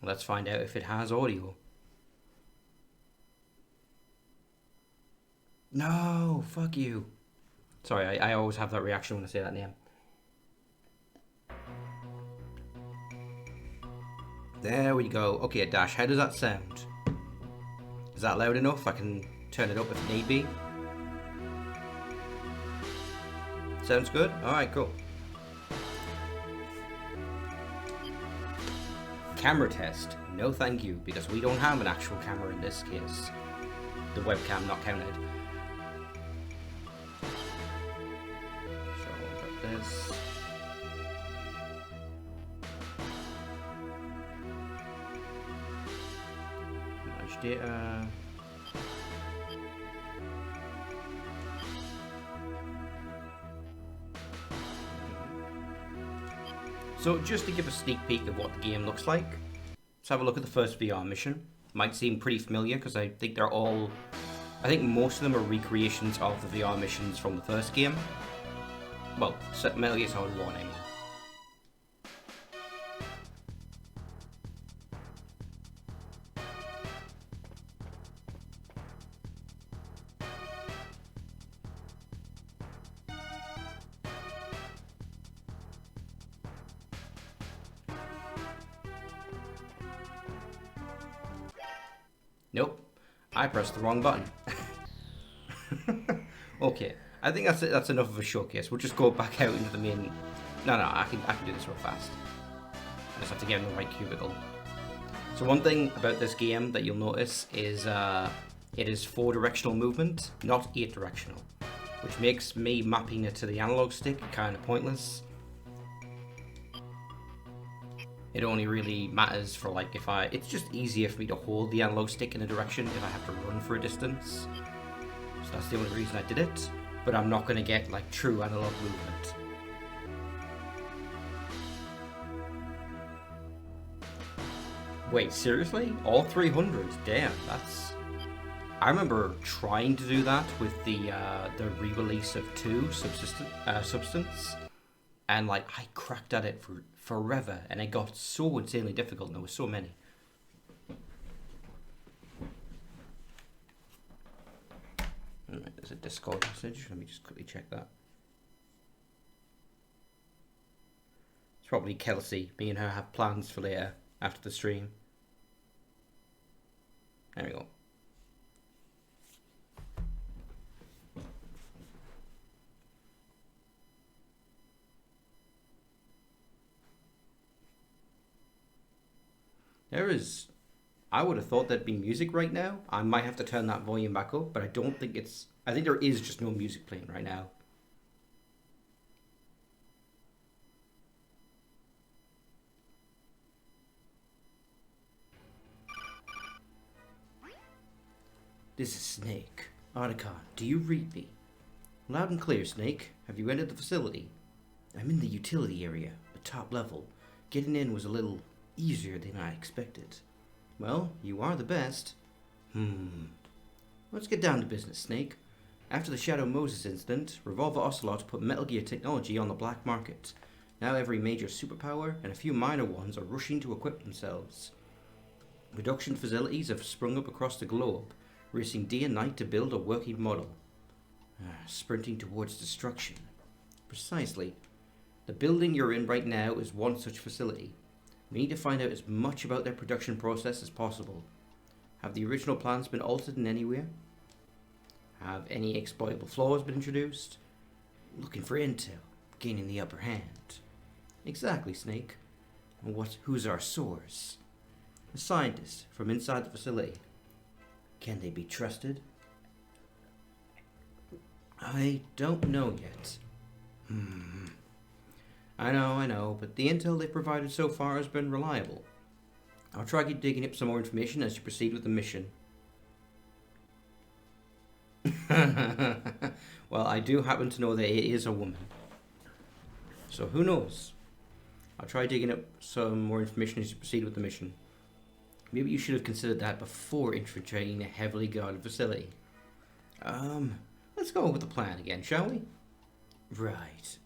Let's find out if it has audio. No, fuck you. Sorry, I always have that reaction when I say that name. There we go. Okay, Dash, how does that sound? Is that loud enough? I can turn it up if need be. Sounds good? Alright, cool. Camera test. No thank you, because we don't have an actual camera in this case. The webcam not counted. So I'll put this. Manage data. So just to give a sneak peek of what the game looks like, let's have a look at the first VR mission. Might seem pretty familiar because I think they're all, I think most of them are recreations of the VR missions from the first game. Well, Metal Gear Solid 1, I mean. Nope, I pressed the wrong button. Okay, I think that's enough of a showcase. We'll just go back out into the main. No, I can do this real fast. I just have to get in the right cubicle. So one thing about this game that you'll notice is it is 4-directional movement, not 8-directional, which makes me mapping it to the analog stick kind of pointless. It only really matters for like if it's just easier for me to hold the analog stick in a direction if I have to run for a distance. So that's the only reason I did it, but I'm not going to get like true analog movement. Wait, seriously? All 300? Damn, that's... I remember trying to do that with the re-release of 2, Substance, and like I cracked at it for forever, and it got so insanely difficult, and there were so many. Alright, there's a Discord message. Let me just quickly check that. It's probably Kelsey. Me and her have plans for later after the stream. There we go. There is... I would have thought there'd be music right now. I might have to turn that volume back up, but I don't think it's... I think there is just no music playing right now. This is Snake. Otacon, do you read me? Loud and clear, Snake. Have you entered the facility? I'm in the utility area, the top level. Getting in was a little easier than I expected. Well, you are the best. Let's get down to business, Snake. After the Shadow Moses incident, Revolver Ocelot put Metal Gear technology on the black market. Now every major superpower and a few minor ones are rushing to equip themselves. Production facilities have sprung up across the globe, racing day and night to build a working model. Sprinting towards destruction. Precisely. The building you're in right now is one such facility. We need to find out as much about their production process as possible. Have the original plans been altered in any way? Have any exploitable flaws been introduced? Looking for intel, gaining the upper hand. Exactly, Snake. And who's our source? A scientist from inside the facility. Can they be trusted? I don't know yet. I know, but the intel they've provided so far has been reliable. I'll try digging up some more information as you proceed with the mission. Well, I do happen to know that it is a woman. So who knows? I'll try digging up some more information as you proceed with the mission. Maybe you should have considered that before infiltrating a heavily guarded facility. Let's go with the plan again, shall we? Right.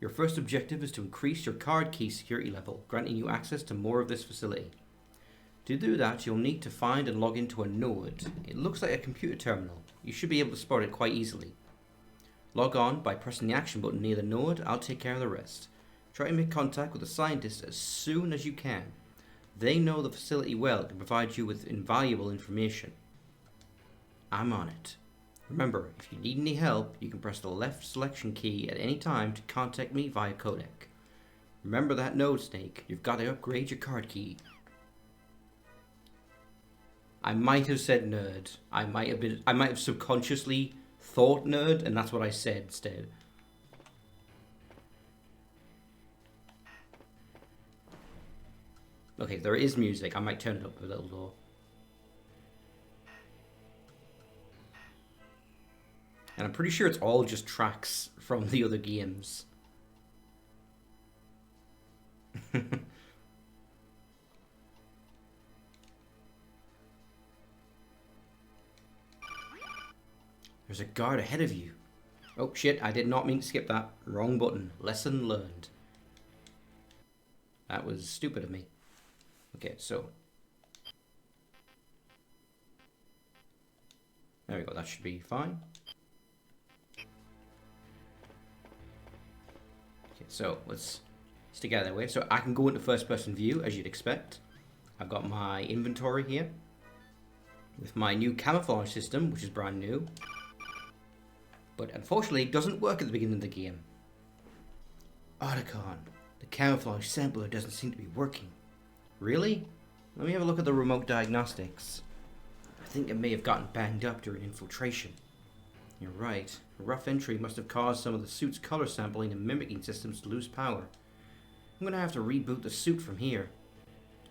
Your first objective is to increase your card key security level, granting you access to more of this facility. To do that, you'll need to find and log into a node. It looks like a computer terminal. You should be able to spot it quite easily. Log on by pressing the action button near the node. I'll take care of the rest. Try to make contact with the scientists as soon as you can. They know the facility well and can provide you with invaluable information. I'm on it. Remember, if you need any help, you can press the left selection key at any time to contact me via codec. Remember that node, Snake. You've got to upgrade your card key. I might have said nerd. I might have subconsciously thought nerd, and that's what I said instead. Okay, there is music. I might turn it up a little though. And I'm pretty sure it's all just tracks from the other games. There's a guard ahead of you. Oh shit, I did not mean to skip that. Wrong button. Lesson learned. That was stupid of me. Okay, so. There we go, that should be fine. Okay, so let's stick out that way. So I can go into first person view as you'd expect. I've got my inventory here with my new camouflage system, which is brand new. But unfortunately, it doesn't work at the beginning of the game. Otacon, the camouflage sampler doesn't seem to be working. Really? Let me have a look at the remote diagnostics. I think it may have gotten banged up during infiltration. You're right. A rough entry must have caused some of the suit's color sampling and mimicking systems to lose power. I'm gonna have to reboot the suit from here.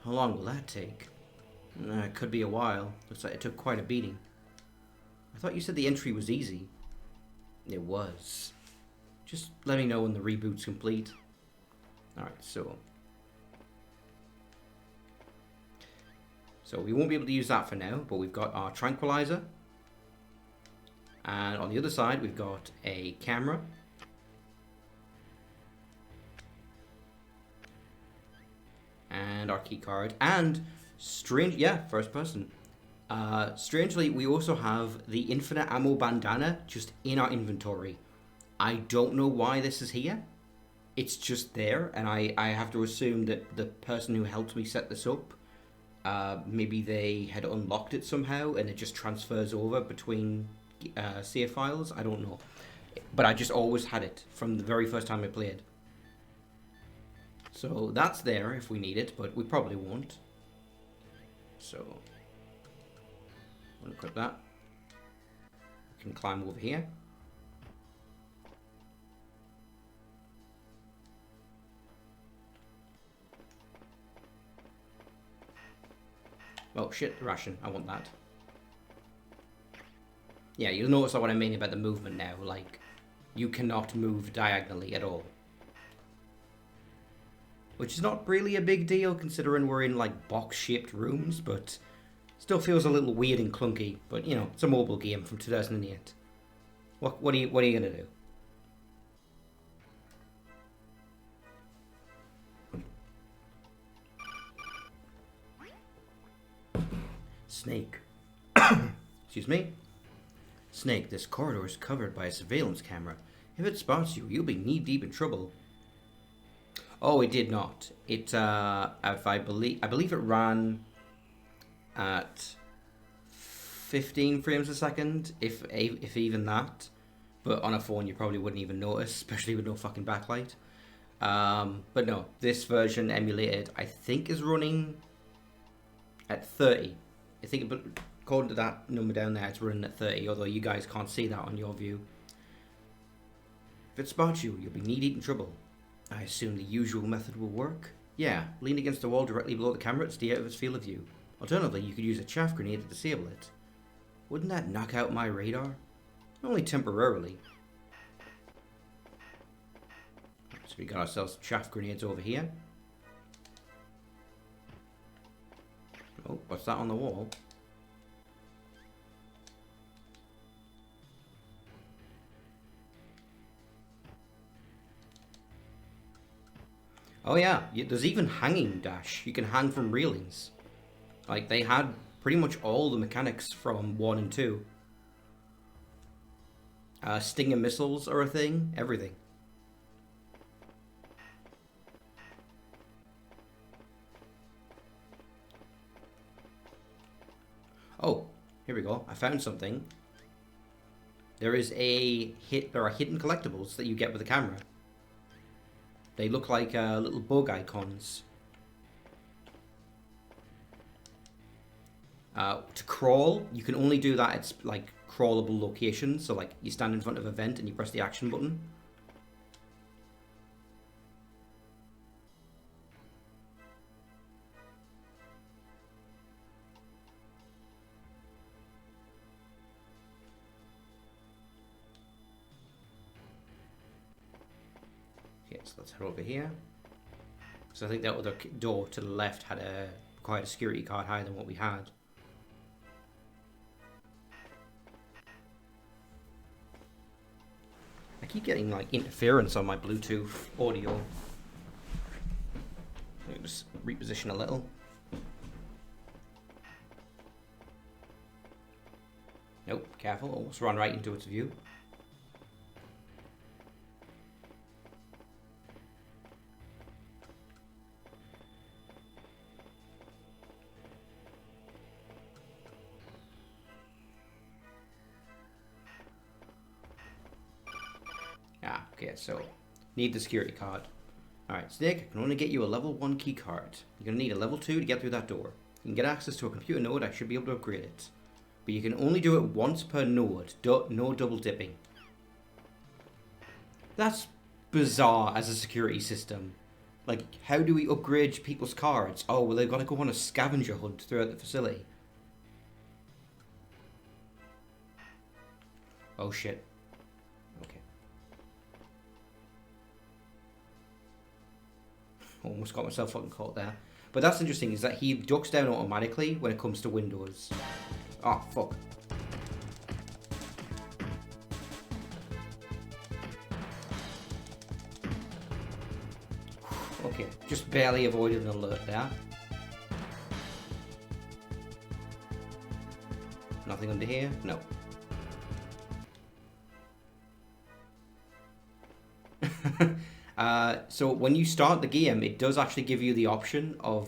How long will that take? It could be a while. Looks like it took quite a beating. I thought you said the entry was easy. It was. Just let me know when the reboot's complete. Alright, so we won't be able to use that for now, but we've got our tranquilizer. And on the other side, we've got a camera. And our key card. And first person. Strangely, we also have the infinite ammo bandana just in our inventory. I don't know why this is here. It's just there, and I have to assume that the person who helped me set this up, maybe they had unlocked it somehow, and it just transfers over between save files. I don't know. But I just always had it from the very first time I played. So that's there if we need it, but we probably won't. So I'll equip that. We can climb over here. Oh shit, ration. I want that. Yeah, you'll notice what I mean about the movement now. Like, you cannot move diagonally at all. Which is not really a big deal considering we're in like box-shaped rooms, but still feels a little weird and clunky. But you know, it's a mobile game from 2008. What are you gonna do? Snake. Excuse me? Snake, this corridor is covered by a surveillance camera. If it spots you, you'll be knee-deep in trouble. Oh, it did not. It, I believe it ran at 15 frames a second, if even that. But on a phone, you probably wouldn't even notice, especially with no fucking backlight. But no, this version emulated, I think, is running at 30. I think, according to that number down there, it's running at 30, although you guys can't see that on your view. If it spots you, you'll be knee-deep in trouble. I assume the usual method will work? Yeah, lean against the wall directly below the camera to stay out of its field of view. Alternatively, you could use a chaff grenade to disable it. Wouldn't that knock out my radar? Only temporarily. So we got ourselves some chaff grenades over here. Oh, what's that on the wall? Oh yeah, there's even hanging dash. You can hang from railings. Like, they had pretty much all the mechanics from 1 and 2. Stinger missiles are a thing, everything. Oh, here we go. I found something. There are hidden collectibles that you get with the camera. They look like little bug icons. To crawl, you can only do that at like crawlable locations. So like you stand in front of a vent and you press the action button. Okay, so let's head over here. So I think that other door to the left had quite a security card higher than what we had. I keep getting like interference on my Bluetooth audio. Let me just reposition a little. Nope, careful, almost run right into its view. Okay, so need the security card. Alright, Snake, I can only get you a level 1 key card. You're going to need a level 2 to get through that door. You can get access to a computer node, I should be able to upgrade it. But you can only do it once per node, no double dipping. That's bizarre as a security system. Like, how do we upgrade people's cards? Oh, well, they've got to go on a scavenger hunt throughout the facility. Oh, shit. Almost got myself fucking caught there. But that's interesting, is that he ducks down automatically when it comes to windows. Oh, fuck. Okay, just barely avoided an alert there. Nothing under here? No. So when you start the game, it does actually give you the option of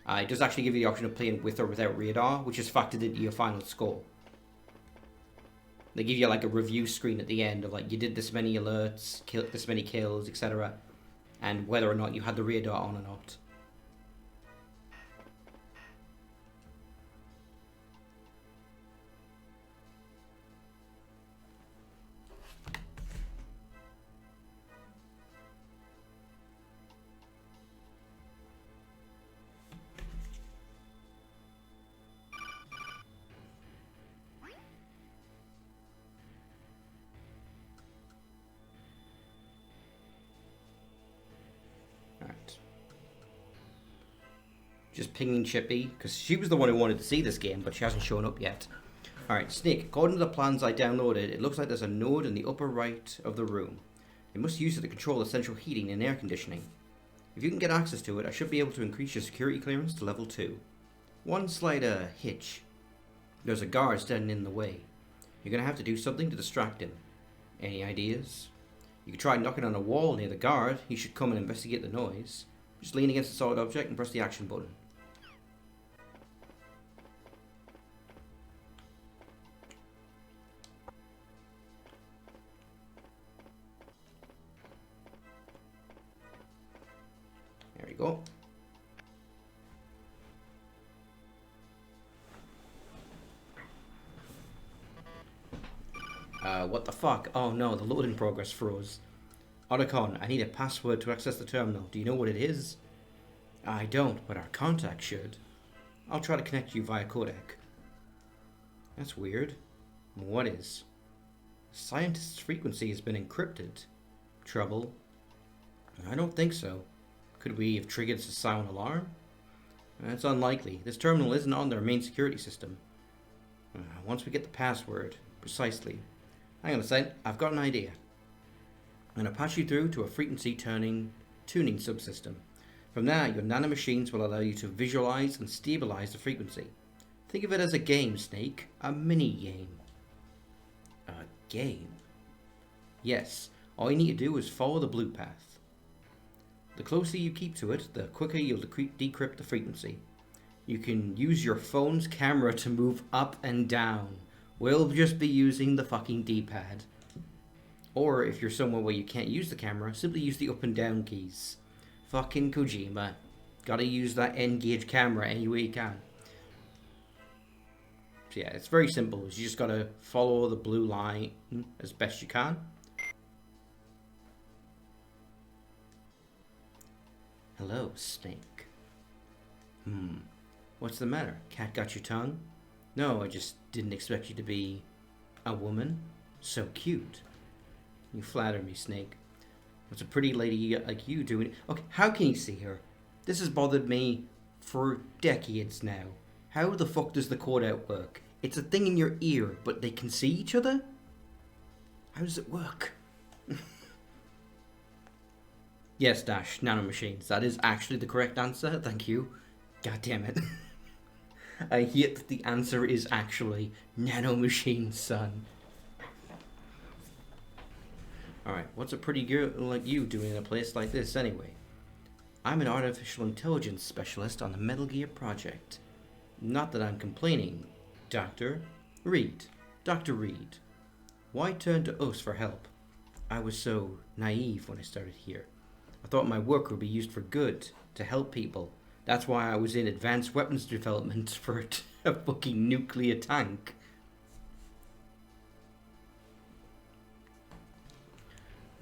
playing with or without radar, which is factored into your final score. They give you like a review screen at the end of like you did this many alerts, this many kills, etc., and whether or not you had the radar on or not. Just pinging Chippy, because she was the one who wanted to see this game, but she hasn't shown up yet. Alright, Snake, according to the plans I downloaded, it looks like there's a node in the upper right of the room. You must use it to control the central heating and air conditioning. If you can get access to it, I should be able to increase your security clearance to level 2. One slight hitch. There's a guard standing in the way. You're going to have to do something to distract him. Any ideas? You could try knocking on a wall near the guard. He should come and investigate the noise. Just lean against a solid object and press the action button. There we go. What the fuck? Oh no, the loading progress froze. Otacon, I need a password to access the terminal. Do you know what it is? I don't, but our contact should. I'll try to connect you via codec. That's weird. What is? Scientist's frequency has been encrypted. Trouble? I don't think so. Could we have triggered a silent alarm? That's unlikely. This terminal isn't on their main security system. Once we get the password, precisely. Hang on a second, I've got an idea. I'm going to patch you through to a frequency tuning subsystem. From there, your nanomachines will allow you to visualize and stabilize the frequency. Think of it as a game, Snake. A mini-game. A game? Yes, all you need to do is follow the blue path. The closer you keep to it, the quicker you'll decrypt the frequency. You can use your phone's camera to move up and down. We'll just be using the fucking D-pad. Or if you're somewhere where you can't use the camera, simply use the up and down keys. Fucking Kojima. Gotta use that N-gauge camera any way you can. So yeah, it's very simple. You just gotta follow the blue line as best you can. Hello, Snake. What's the matter? Cat got your tongue? No, I just didn't expect you to be a woman. So cute. You flatter me, Snake. What's a pretty lady like you doing? Okay, how can you see her? This has bothered me for decades now. How the fuck does the cord out work? It's a thing in your ear, but they can see each other? How does it work? Yes, Dash, nanomachines. That is actually the correct answer. Thank you. God damn it. I hate that the answer is actually nanomachines, son. Alright, what's a pretty girl like you doing in a place like this anyway? I'm an artificial intelligence specialist on the Metal Gear project. Not that I'm complaining. Dr. Reed. Dr. Reed. Why turn to us for help? I was so naive when I started here. I thought my work would be used for good, to help people. That's why I was in advanced weapons development for a fucking nuclear tank.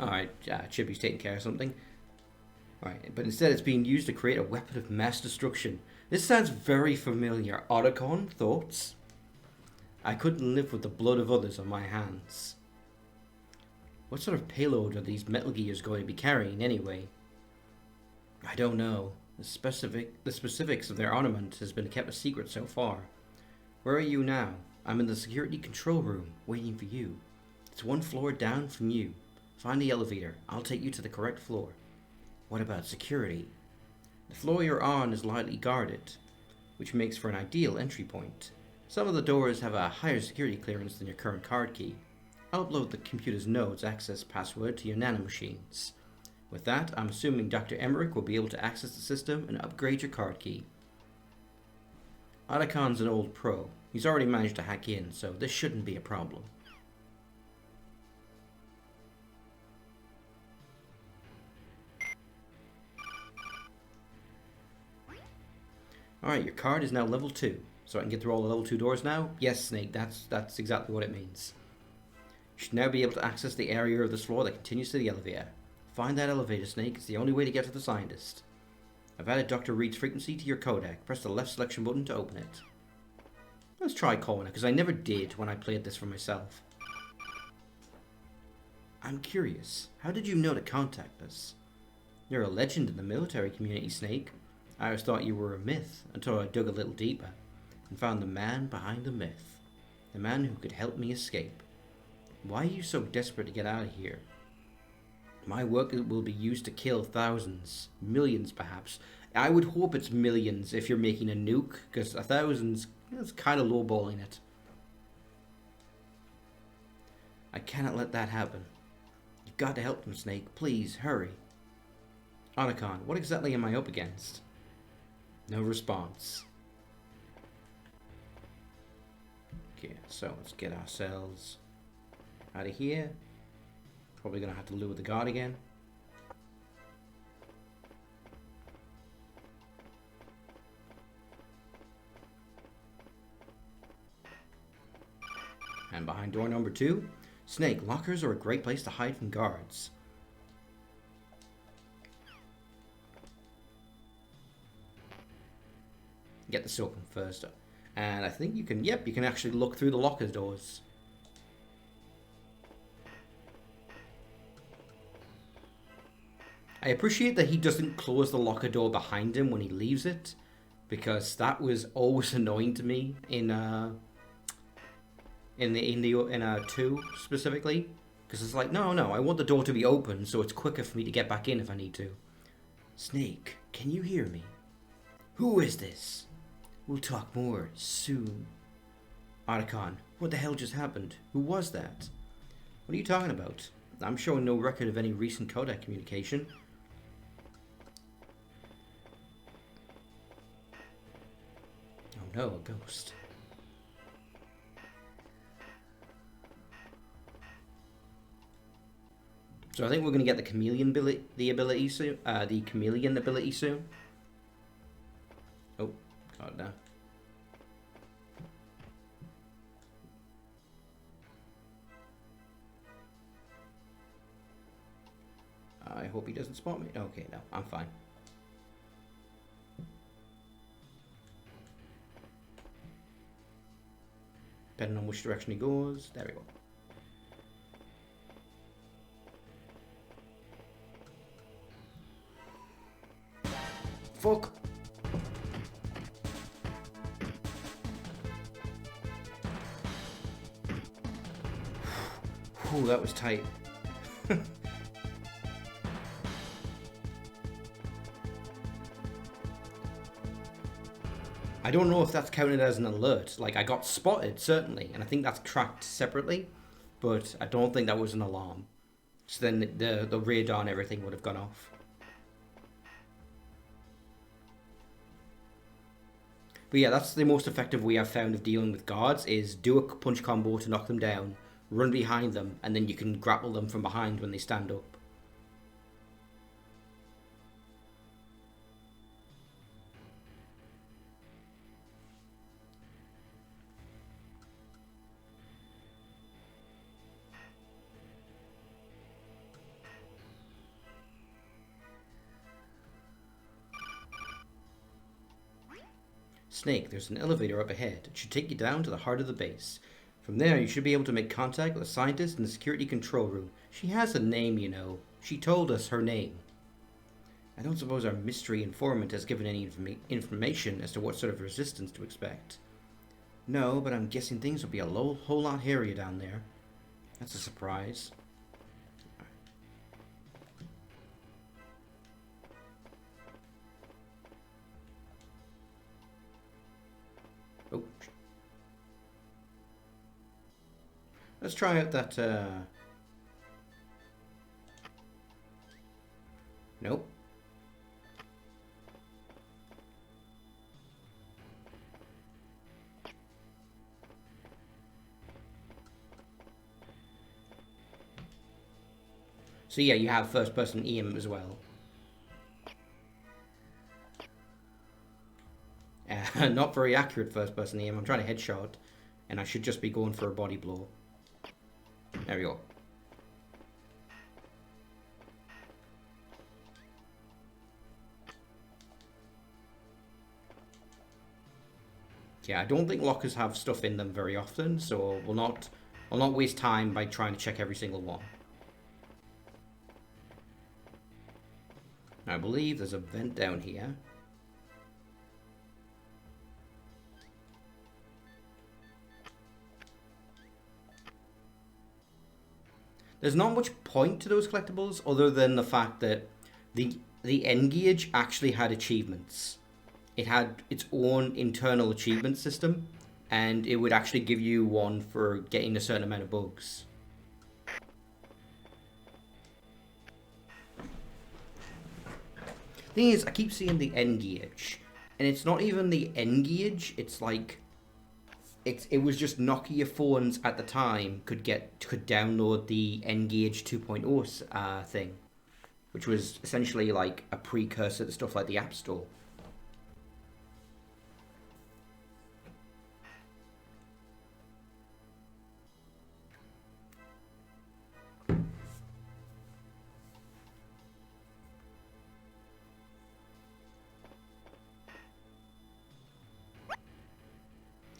Alright, Chippy's taking care of something. Alright, but instead it's being used to create a weapon of mass destruction. This sounds very familiar. Otacon, thoughts? I couldn't live with the blood of others on my hands. What sort of payload are these Metal Gears going to be carrying anyway? I don't know. The specifics of their armament has been kept a secret so far. Where are you now? I'm in the security control room, waiting for you. It's one floor down from you. Find the elevator. I'll take you to the correct floor. What about security? The floor you're on is lightly guarded, which makes for an ideal entry point. Some of the doors have a higher security clearance than your current card key. I'll upload the computer's node's access password to your nanomachines. With that, I'm assuming Dr. Emmerich will be able to access the system and upgrade your card key. Otacon's an old pro. He's already managed to hack in, so this shouldn't be a problem. Alright, your card is now level 2. So I can get through all the level 2 doors now? Yes, Snake, that's exactly what it means. You should now be able to access the area of this floor that continues to the elevator. Find that elevator, Snake. It's the only way to get to the scientist. I've added Dr. Reed's frequency to your codec. Press the left selection button to open it. Let's try calling it, because I never did when I played this for myself. I'm curious. How did you know to contact us? You're a legend in the military community, Snake. I always thought you were a myth, until I dug a little deeper and found the man behind the myth. The man who could help me escape. Why are you so desperate to get out of here? My work will be used to kill thousands, millions perhaps. I would hope it's millions if you're making a nuke, because 1,000's kind of lowballing it. I cannot let that happen. You've got to help them, Snake. Please, hurry. Otacon, what exactly am I up against? No response. Okay, so let's get ourselves out of here. Probably going to have to lure the guard again. And behind door number 2, Snake, lockers are a great place to hide from guards. Get this open first. And I think you can, yep, you can actually look through the locker doors. I appreciate that he doesn't close the locker door behind him when he leaves it, because that was always annoying to me in 2 specifically, because it's like, no, I want the door to be open so it's quicker for me to get back in if I need to. Snake, Can you hear me? Who is this? We'll talk more soon. Otacon, what the hell just happened? Who was that? What are you talking about? I'm showing no record of any recent codec communication. Oh no, a ghost. So I think we're going to get the chameleon ability soon. The chameleon ability soon. Oh, God, no. I hope he doesn't spot me. Okay, no, I'm fine. Depending on which direction he goes. There we go. Fuck. Ooh, that was tight. I don't know if that's counted as an alert. Like, I got spotted, certainly, and I think that's tracked separately, but I don't think that was an alarm. So then the radar and everything would have gone off. But yeah, that's the most effective way I've found of dealing with guards, is do a punch combo to knock them down, run behind them, and then you can grapple them from behind when they stand up. Snake, there's an elevator up ahead. It should take you down to the heart of the base. From there, you should be able to make contact with a scientist in the security control room. She has a name, you know. She told us her name. I don't suppose our mystery informant has given any information as to what sort of resistance to expect. No, but I'm guessing things will be a whole lot hairier down there. That's a surprise. Oh. Let's try out that, Nope. So yeah, you have first-person aim as well. Not very accurate first-person aim. I'm trying to headshot, and I should just be going for a body blow. There we go. Yeah, I don't think lockers have stuff in them very often, so I'll not waste time by trying to check every single one. I believe there's a vent down here. There's not much point to those collectibles other than the fact that the end gauge actually had achievements. It had its own internal achievement system, and it would actually give you one for getting a certain amount of bugs. Thing is, I keep seeing the end gauge, and it's not even the end gauge. It's like it was just Nokia phones at the time could download the N-Gage 2.0 thing, which was essentially like a precursor to stuff like the App Store.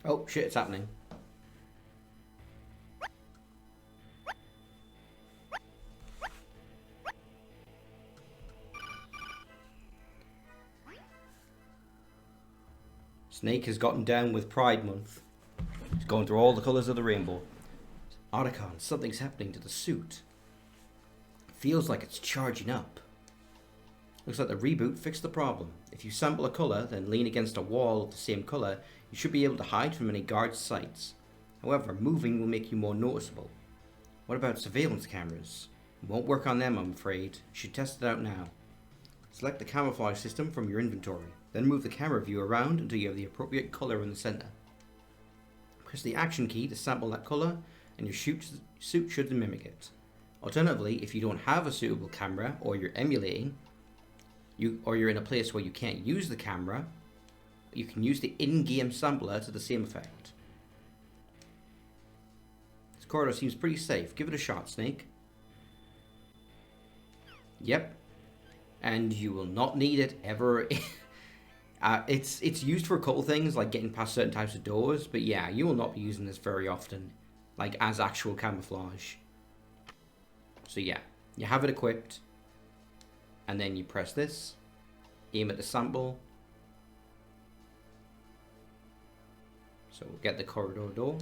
Oh shit, it's happening. Snake has gotten down with Pride Month. He's going through all the colours of the rainbow. Otacon, something's happening to the suit. Feels like it's charging up. Looks like the reboot fixed the problem. If you sample a colour, then lean against a wall of the same colour, you should be able to hide from any guard's sights. However, moving will make you more noticeable. What about surveillance cameras? It won't work on them, I'm afraid. You should test it out now. Select the camouflage system from your inventory. Then move the camera view around until you have the appropriate colour in the centre. Press the action key to sample that colour, and your suit should mimic it. Alternatively, if you don't have a suitable camera, or you're emulating, or you're in a place where you can't use the camera, you can use the in-game sampler to the same effect. This corridor seems pretty safe. Give it a shot, Snake. Yep. And you will not need it ever. It's used for a couple things, like getting past certain types of doors, but yeah, you will not be using this very often, like as actual camouflage. So yeah, you have it equipped, and then you press this, aim at the sample. So we'll get the corridor.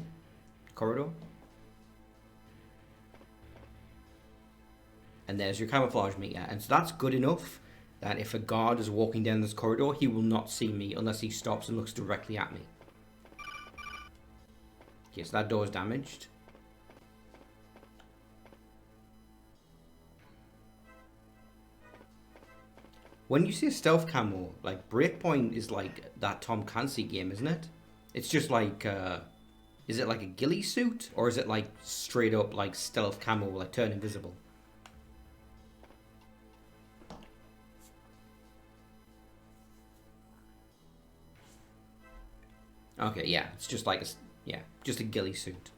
And there's your camouflage meter. And so that's good enough that if a guard is walking down this corridor, he will not see me unless he stops and looks directly at me. Okay, so that door is damaged. When you see a stealth camo, like Breakpoint is like that Tom Clancy game, isn't it? It's just like, is it like a ghillie suit? Or is it like straight up like stealth camo, like turn invisible? Okay, yeah, it's just like just a ghillie suit.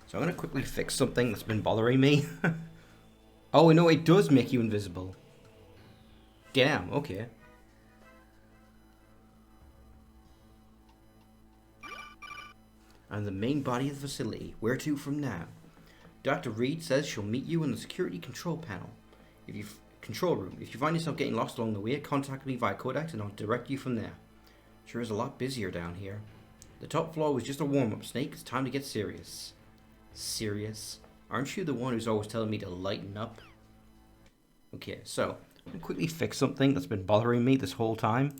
So I'm going to quickly fix something that's been bothering me. Oh, no, it does make you invisible. Damn, okay. And the main body of the facility. Where to from now? Dr. Reed says she'll meet you in the security control panel. Control room. If you find yourself getting lost along the way, contact me via Codex and I'll direct you from there. Sure is a lot busier down here. The top floor was just a warm-up, Snake. It's time to get serious. Serious? Aren't you the one who's always telling me to lighten up? Okay, so I'm going to quickly fix something that's been bothering me this whole time.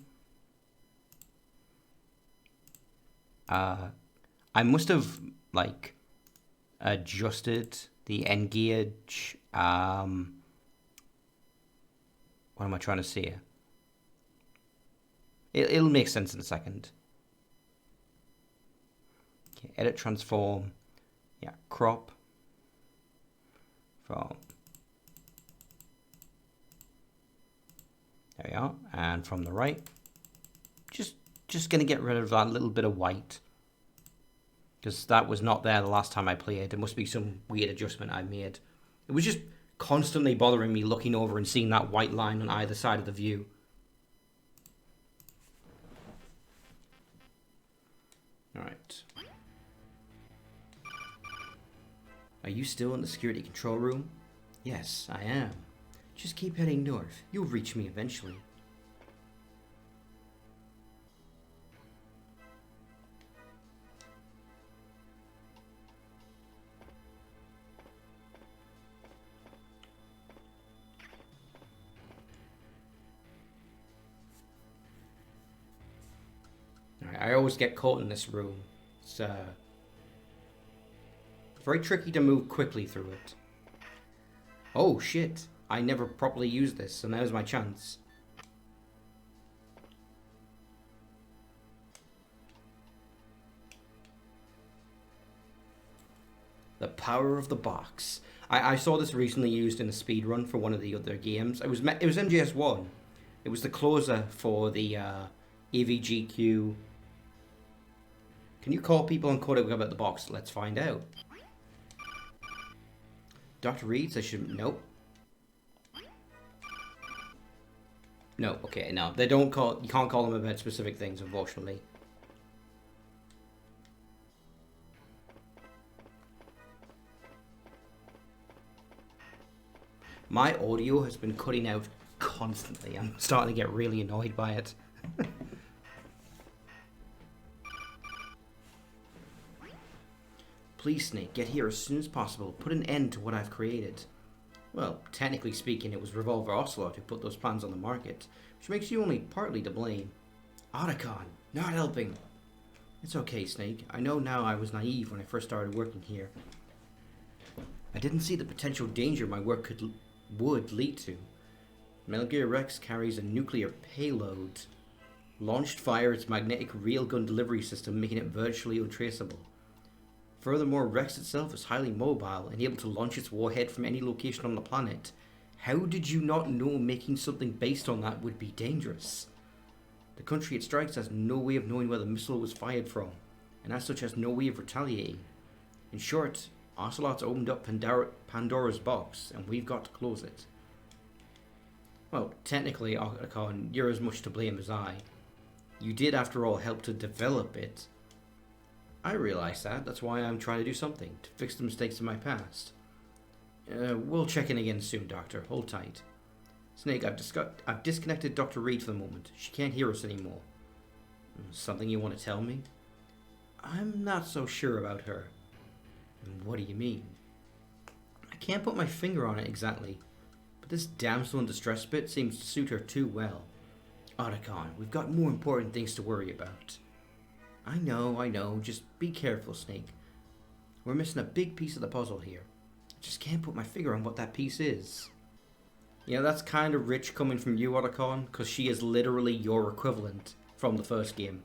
I must have, like, adjusted the end gauge. What am I trying to say here? It'll make sense in a second. Okay, edit, transform. Yeah, crop. From. There we are. And from the right. Just going to get rid of that little bit of white. Because that was not there the last time I played. There must be some weird adjustment I made. It was just constantly bothering me looking over and seeing that white line on either side of the view. Alright. Are you still in the security control room? Yes, I am. Just keep heading north. You'll reach me eventually. I always get caught in this room. It's very tricky to move quickly through it. Oh shit, I never properly used this, so now's my chance. The power of the box. I saw this recently used in a speed run for one of the other games. It was MGS1. It was the closer for the AVGQ. Can you call people on Codex about the box? Let's find out. Dr. Reed says nope. No, okay, no. They don't call, you can't call them about specific things, unfortunately. My audio has been cutting out constantly. I'm starting to get really annoyed by it. Please, Snake, get here as soon as possible. Put an end to what I've created. Well, technically speaking, it was Revolver Ocelot who put those plans on the market, which makes you only partly to blame. Otacon, not helping. It's okay, Snake. I know now I was naive when I first started working here. I didn't see the potential danger my work would lead to. Metal Gear Rex carries a nuclear payload. Launched via its magnetic railgun delivery system, making it virtually untraceable. Furthermore, Rex itself is highly mobile and able to launch its warhead from any location on the planet. How did you not know making something based on that would be dangerous? The country it strikes has no way of knowing where the missile was fired from, and as such has no way of retaliating. In short, Ocelot's opened up Pandora's box, and we've got to close it. Well, technically, Otacon, you're as much to blame as I. You did, after all, help to develop it. I realise that. That's why I'm trying to do something, to fix the mistakes of my past. We'll check in again soon, Doctor. Hold tight. Snake, I've disconnected Dr. Reed for the moment. She can't hear us anymore. Something you want to tell me? I'm not so sure about her. What do you mean? I can't put my finger on it exactly, but this damsel in distress bit seems to suit her too well. Otacon, we've got more important things to worry about. I know. Just be careful, Snake. We're missing a big piece of the puzzle here. I just can't put my finger on what that piece is. Yeah, that's kind of rich coming from you, Otacon, because she is literally your equivalent from the first game.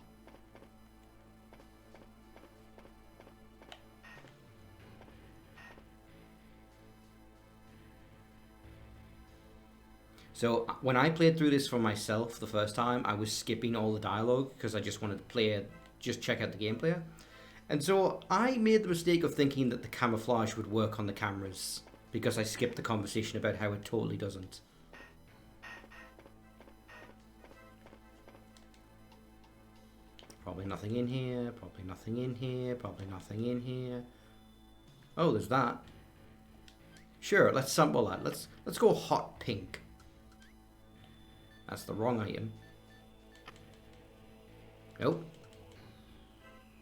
So when I played through this for myself the first time, I was skipping all the dialogue because I just wanted to play it, just check out the gameplay. And so I made the mistake of thinking that the camouflage would work on the cameras because I skipped the conversation about how it totally doesn't. Probably nothing in here, probably nothing in here, probably nothing in here. Oh, there's that. Sure, let's sample that. Let's go hot pink. That's the wrong item. Nope.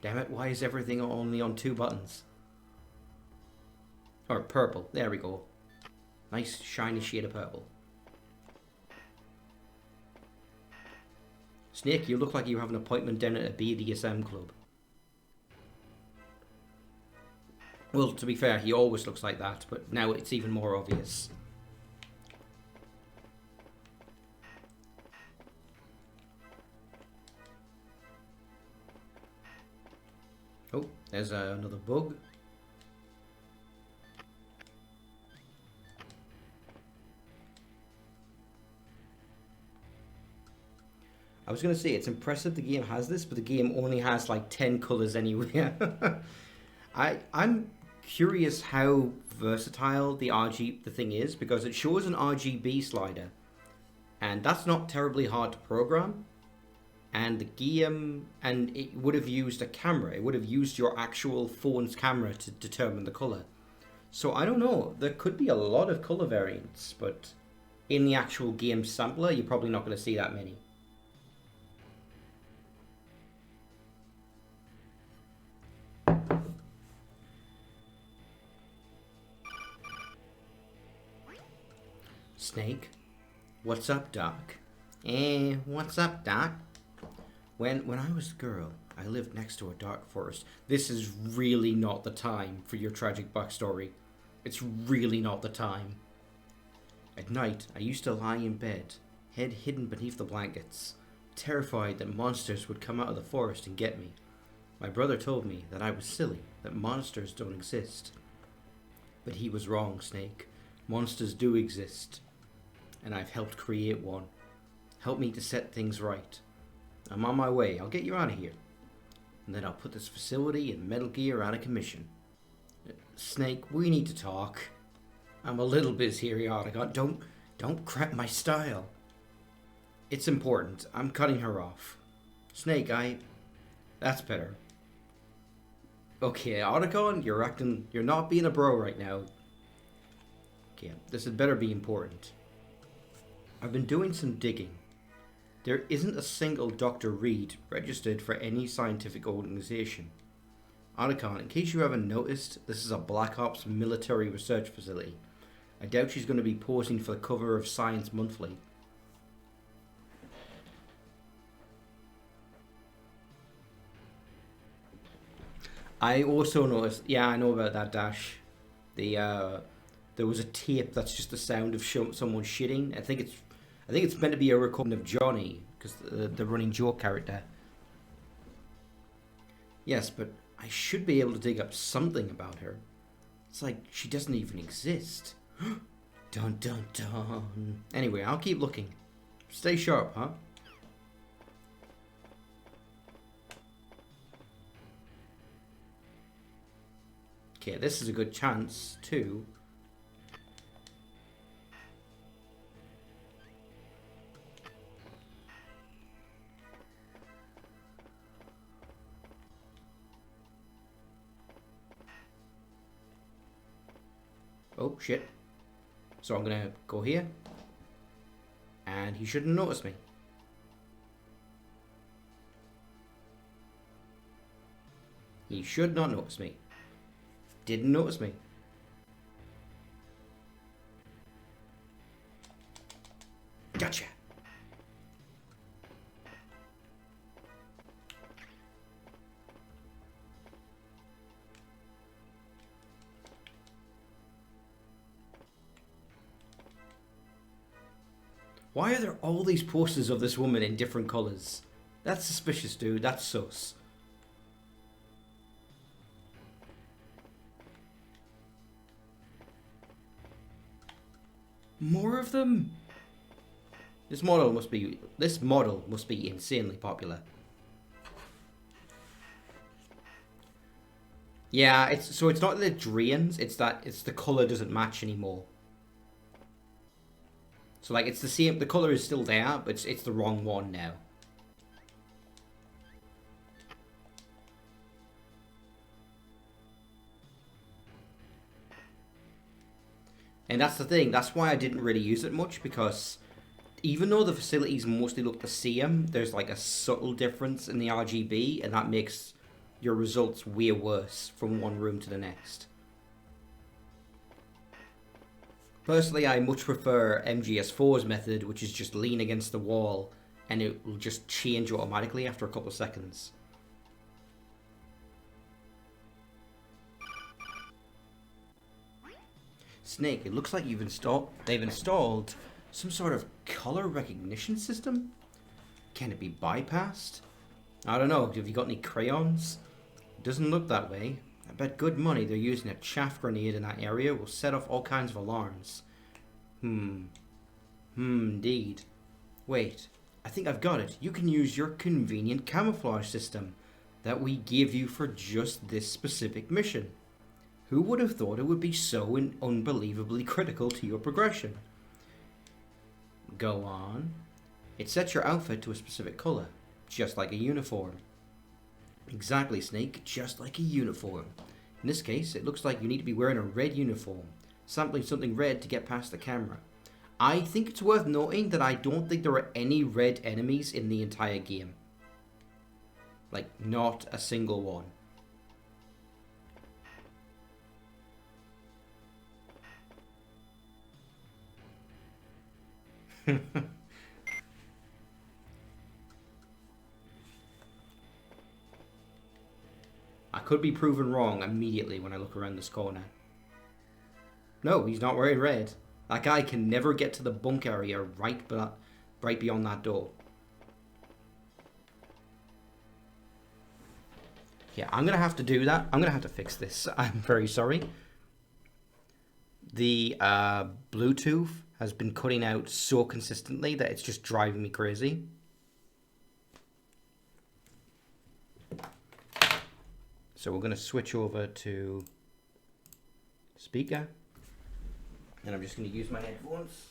Damn it, why is everything only on 2 buttons? Or purple, there we go. Nice shiny shade of purple. Snake, you look like you have an appointment down at a BDSM club. Well, to be fair, he always looks like that, but now it's even more obvious. Oh, there's another bug. I was going to say, it's impressive the game has this, but the game only has like 10 colours anyway. I'm curious how versatile the thing is, because it shows an RGB slider, and that's not terribly hard to program. And the game, and it would have used a camera. It would have used your actual phone's camera to determine the colour. So I don't know. There could be a lot of colour variants, but in the actual game sampler, you're probably not going to see that many. Snake? What's up, Doc? What's up, Doc? When I was a girl, I lived next to a dark forest. This is really not the time for your tragic backstory. It's really not the time. At night, I used to lie in bed, head hidden beneath the blankets, terrified that monsters would come out of the forest and get me. My brother told me that I was silly, that monsters don't exist. But he was wrong, Snake. Monsters do exist. And I've helped create one. Help me to set things right. I'm on my way. I'll get you out of here. And then I'll put this facility and Metal Gear out of commission. Snake, we need to talk. I'm a little busy here, Otacon. Don't crap my style. It's important. I'm cutting her off. Snake, that's better. Okay, Otacon, you're not being a bro right now. Okay, this had better be important. I've been doing some digging. There isn't a single Dr. Reed registered for any scientific organization. Otacon, in case you haven't noticed, this is a Black Ops military research facility. I doubt she's going to be posing for the cover of Science Monthly. I also noticed, yeah, I know about that, Dash. There was a tape that's just the sound of someone shitting. I think it's meant to be a recording of Johnny, because the running joke character. Yes, but I should be able to dig up something about her. It's like she doesn't even exist. Dun dun dun. Anyway, I'll keep looking. Stay sharp, huh? Okay, this is a good chance too. Oh shit. So I'm gonna go here. And he shouldn't notice me. He should not notice me. Didn't notice me. Gotcha. Why are there all these posters of this woman in different colours? That's suspicious, dude. That's sus. More of them? This model must be insanely popular. Yeah, it's not that it drains, it's the colour doesn't match anymore. So like it's the same, the colour is still there, but it's the wrong one now. And that's the thing, that's why I didn't really use it much, because even though the facilities mostly look the same, there's like a subtle difference in the RGB, and that makes your results way worse from one room to the next. Personally, I much prefer MGS4's method, which is just lean against the wall, and it will just change automatically after a couple of seconds. Snake, it looks like they've installed some sort of color recognition system? Can it be bypassed? I don't know, have you got any crayons? It doesn't look that way. I bet good money they're using a chaff grenade in that area will set off all kinds of alarms. Indeed. Wait, I think I've got it. You can use your convenient camouflage system that we give you for just this specific mission. Who would have thought it would be so unbelievably critical to your progression? Go on. It sets your outfit to a specific color, just like a uniform. Exactly, Snake, just like a uniform. In this case, it looks like you need to be wearing a red uniform, sampling something red to get past the camera. I think it's worth noting that I don't think there are any red enemies in the entire game. Like, not a single one. I could be proven wrong immediately when I look around this corner. No, he's not wearing red. That guy can never get to the bunk area right beyond that door. Yeah, I'm going to have to do that. I'm going to have to fix this. I'm very sorry. The Bluetooth has been cutting out so consistently that it's just driving me crazy. So we're going to switch over to speaker. And I'm just going to use my headphones.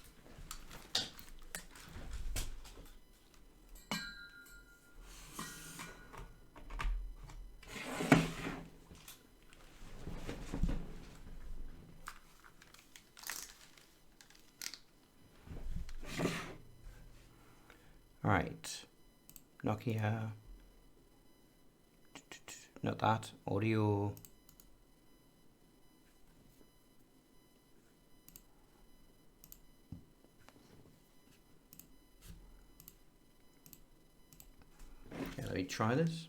Alright. Nokia Not that. Audio. Okay, let me try this.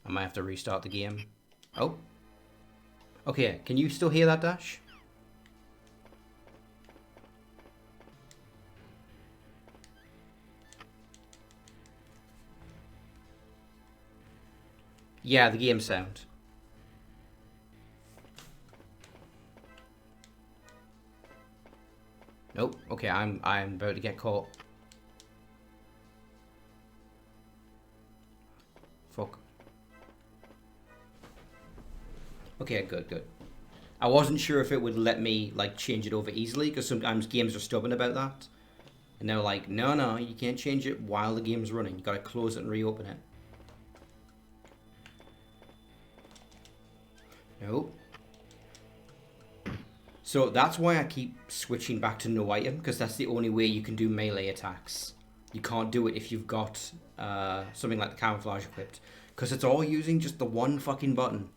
I might have to restart the game. Oh. Okay, can you still hear that, Dash? Yeah, the game sound. Nope. Okay, I'm about to get caught. Fuck. Okay, good. I wasn't sure if it would let me like change it over easily, because sometimes games are stubborn about that. And they're like, no, you can't change it while the game's running. You gotta close it and reopen it. Nope. So that's why I keep switching back to no item, because that's the only way you can do melee attacks. You can't do it if you've got something like the camouflage equipped, because it's all using just the one fucking button.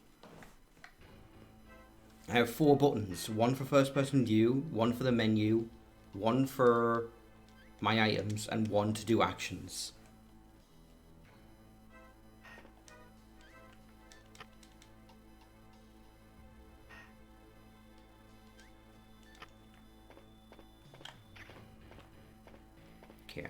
I have 4 buttons. One for first person view, one for the menu, one for my items, and one to do actions. Okay.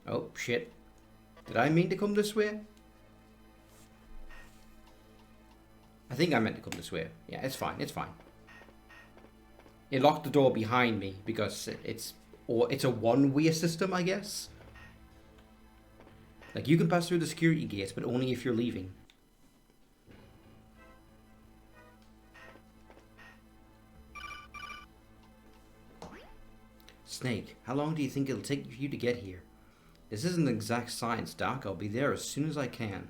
Oh, shit. Did I mean to come this way? I think I meant to come this way. Yeah, it's fine, it's fine. It locked the door behind me because it's a one-way system, I guess. Like, you can pass through the security gates, but only if you're leaving. Snake, how long do you think it'll take you to get here? This isn't exact science, Doc. I'll be there as soon as I can.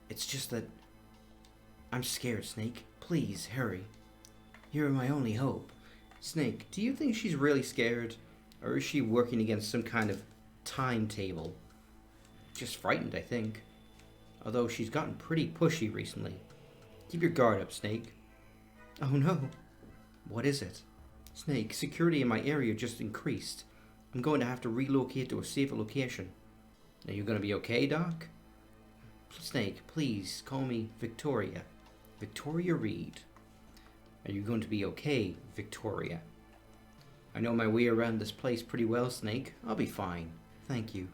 It's just that... I'm scared, Snake. Please, hurry. You're my only hope. Snake, do you think she's really scared? Or is she working against some kind of timetable? Just frightened, I think. Although she's gotten pretty pushy recently. Keep your guard up, Snake. Oh no. What is it? Snake, security in my area just increased. I'm going to have to relocate to a safer location. Are you going to be okay, Doc? Snake, please call me Victoria. Victoria Reed. Are you going to be okay, Victoria? I know my way around this place pretty well, Snake. I'll be fine. Thank you.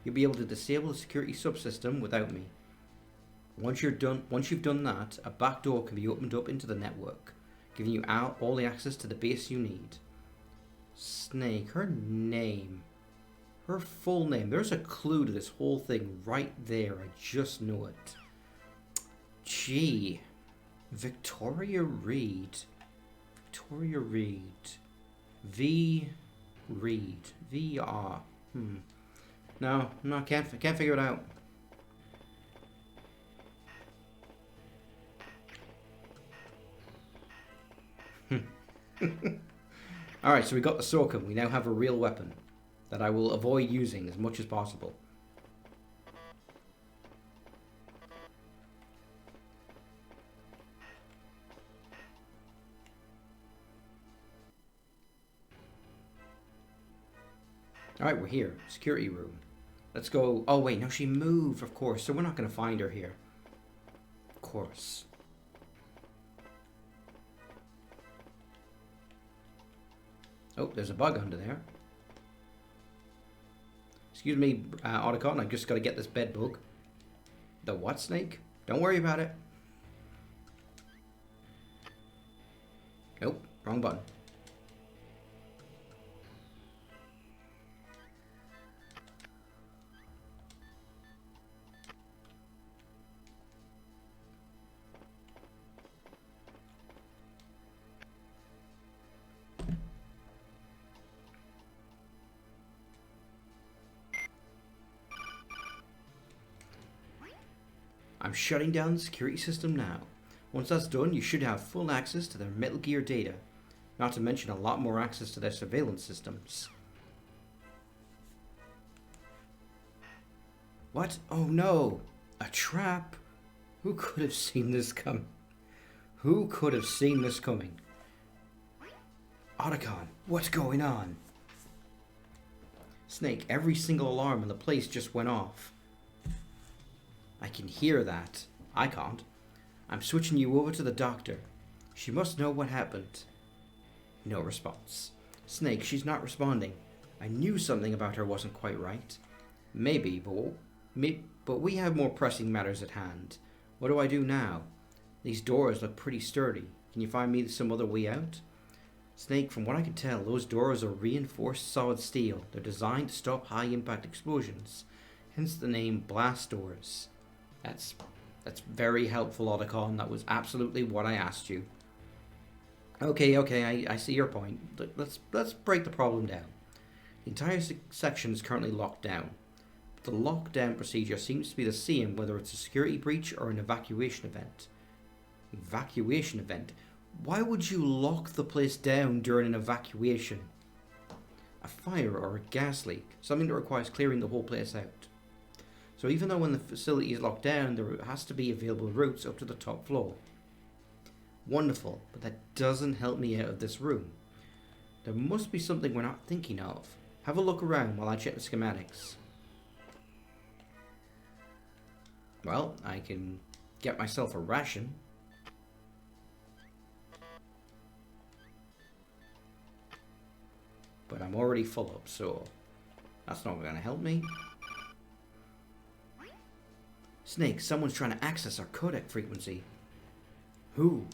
You'll be able to disable the security subsystem without me. Once you've done that, a back door can be opened up into the network, giving you all the access to the base you need. Snake, her name. Her full name. There's a clue to this whole thing right there. I just know it. Gee. Victoria Reed. Victoria Reed. V. Reed. VR. No, can't figure it out. Alright, so we got the Sorghum. We now have a real weapon that I will avoid using as much as possible. Alright, we're here. Security room. Let's go. Oh, wait, no, she moved, of course. So we're not going to find her here. Of course. Oh, there's a bug under there. Excuse me, Otacon, I just got to get this bed bug. The what, Snake? Don't worry about it. Nope, wrong button. I'm shutting down the security system now. Once that's done, you should have full access to their Metal Gear data. Not to mention a lot more access to their surveillance systems. What? Oh no! A trap? Who could have seen this coming? Who could have seen this coming? Otacon, what's going on? Snake, every single alarm in the place just went off. I can hear that. I can't. I'm switching you over to the doctor. She must know what happened. No response. Snake, she's not responding. I knew something about her wasn't quite right. Maybe, but we have more pressing matters at hand. What do I do now? These doors look pretty sturdy. Can you find me some other way out? Snake, from what I can tell, those doors are reinforced solid steel. They're designed to stop high-impact explosions. Hence the name blast doors. That's very helpful, Otacon. That was absolutely what I asked you. Okay, I see your point. Let's break the problem down. The entire section is currently locked down. The lockdown procedure seems to be the same whether it's a security breach or an evacuation event. Evacuation event? Why would you lock the place down during an evacuation? A fire or a gas leak, something that requires clearing the whole place out. So even though when the facility is locked down, there has to be available routes up to the top floor. Wonderful, but that doesn't help me out of this room. There must be something we're not thinking of. Have a look around while I check the schematics. Well, I can get myself a ration. But I'm already full up, so that's not going to help me. Snake, someone's trying to access our codec frequency. Who?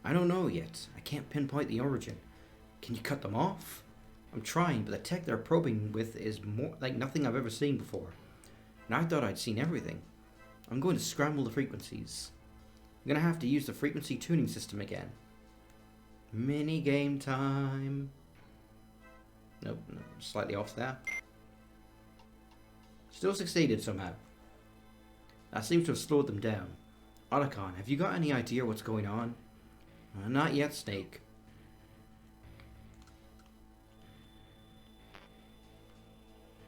I don't know yet. I can't pinpoint the origin. Can you cut them off? I'm trying, but the tech they're probing with is more like nothing I've ever seen before. And I thought I'd seen everything. I'm going to scramble the frequencies. I'm going to have to use the frequency tuning system again. Mini game time. Nope, slightly off there. Still succeeded somehow. That seems to have slowed them down. Otacon, have you got any idea what's going on? Not yet, Snake.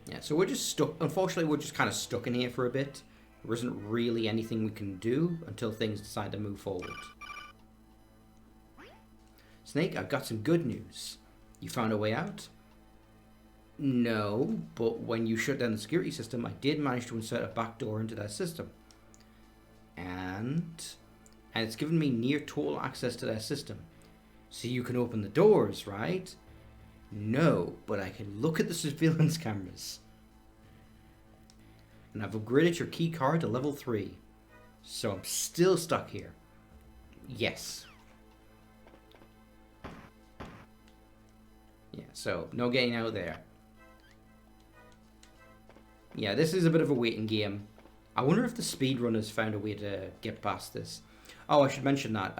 Yeah, so we're just stuck. Unfortunately, we're just kind of stuck in here for a bit. There isn't really anything we can do until things decide to move forward. Snake, I've got some good news. You found a way out? No, but when you shut down the security system, I did manage to insert a backdoor into that system. And it's given me near total access to their system. So you can open the doors, right? No, but I can look at the surveillance cameras. And I've upgraded your key card to level 3. So I'm still stuck here. Yes. Yeah, so no getting out there. Yeah, this is a bit of a waiting game. I wonder if the speedrunners found a way to get past this. Oh, I should mention that.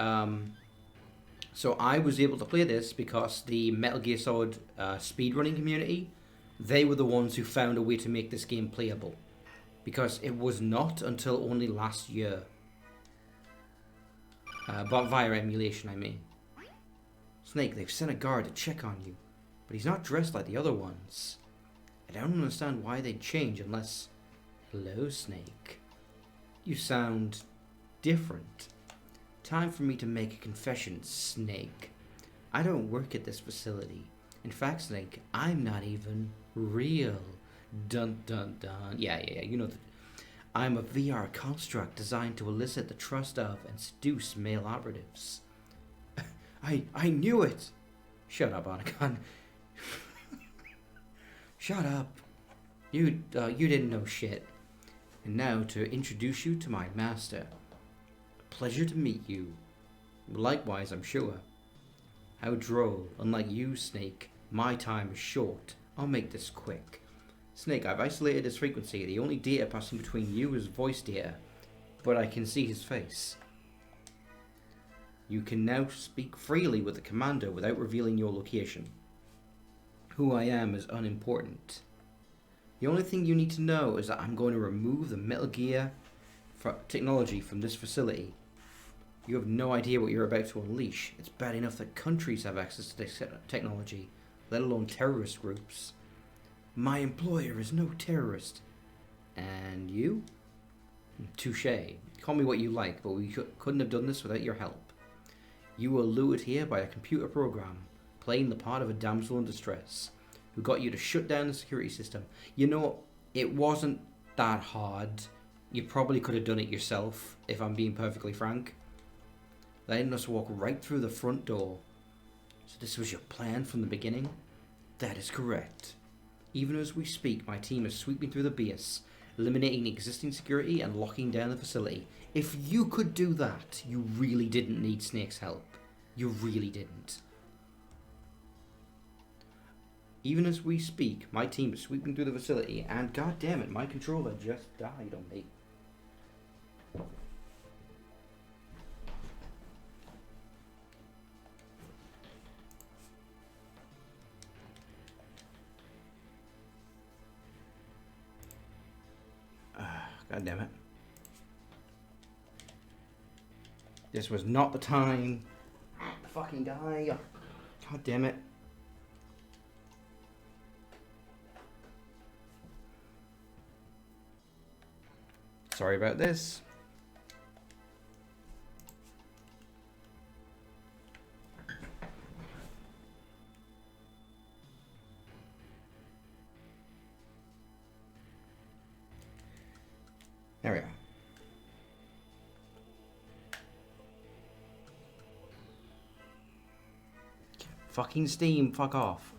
So I was able to play this because the Metal Gear Solid speedrunning community, they were the ones who found a way to make this game playable. Because it was not until only last year. But via emulation, I mean. Snake, they've sent a guard to check on you. But he's not dressed like the other ones. I don't understand why they'd change unless... Hello, Snake. You sound different. Time for me to make a confession, Snake. I don't work at this facility. In fact, Snake, I'm not even real. Dun dun dun. Yeah, you know that. I'm a VR construct designed to elicit the trust of and seduce male operatives. I knew it! Shut up, Otacon. Shut up. You didn't know shit. And now to introduce you to my master. Pleasure to meet you. Likewise, I'm sure. How droll. Unlike you, Snake, my time is short. I'll make this quick. Snake, I've isolated his frequency. The only data passing between you is voice data, but I can see his face. You can now speak freely with the commander without revealing your location. Who I am is unimportant. The only thing you need to know is that I'm going to remove the Metal Gear technology from this facility. You have no idea what you're about to unleash. It's bad enough that countries have access to this technology, let alone terrorist groups. My employer is no terrorist. And you? Touché. Call me what you like, but we couldn't have done this without your help. You were lured here by a computer program, playing the part of a damsel in distress, who got you to shut down the security system. You know, it wasn't that hard. You probably could have done it yourself, if I'm being perfectly frank. Letting us walk right through the front door. So this was your plan from the beginning? That is correct. Even as we speak, my team is sweeping through the base, eliminating existing security and locking down the facility. If you could do that, you really didn't need Snake's help. You really didn't. Even as we speak, my team is sweeping through the facility, and god damn it, my controller just died on me. God damn it. This was not the time to fucking die. God damn it. Sorry about this. There we are. Fucking Steam, fuck off.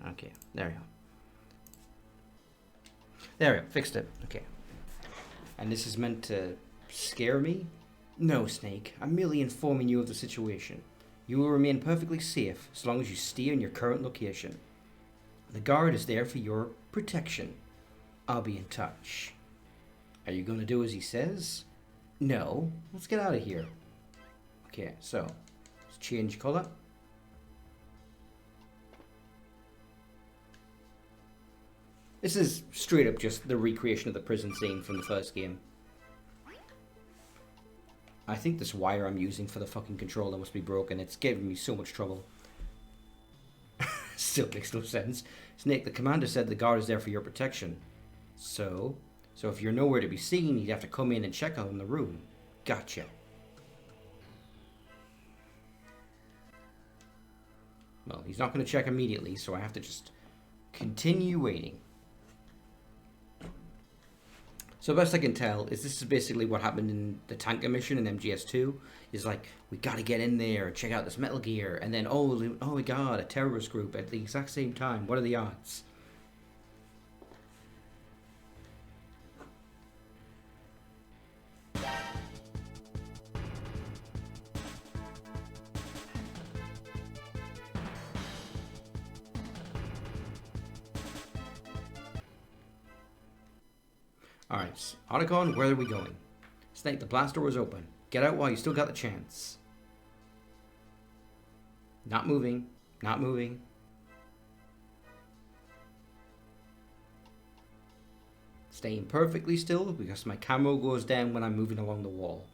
Okay, there we go. There we go, fixed it. Okay. And this is meant to scare me? No, Snake. I'm merely informing you of the situation. You will remain perfectly safe as long as you stay in your current location. The guard is there for your protection. I'll be in touch. Are you going to do as he says? No. Let's get out of here. Okay, so let's change color. This is straight up just the recreation of the prison scene from the first game. I think this wire I'm using for the fucking controller must be broken. It's giving me so much trouble. Still makes no sense. Snake, the commander said the guard is there for your protection. So if you're nowhere to be seen, you'd have to come in and check on the room. Gotcha. Well, he's not going to check immediately, so I have to just continue waiting. So best I can tell is this is basically what happened in the tanker mission in MGS2. Is like, we gotta get in there and check out this Metal Gear, and then, oh my god, a terrorist group at the exact same time. What are the odds? Alright, Otacon, where are we going? Snake, the blast door is open. Get out while you still got the chance. Not moving. Not moving. Staying perfectly still because my camo goes down when I'm moving along the wall.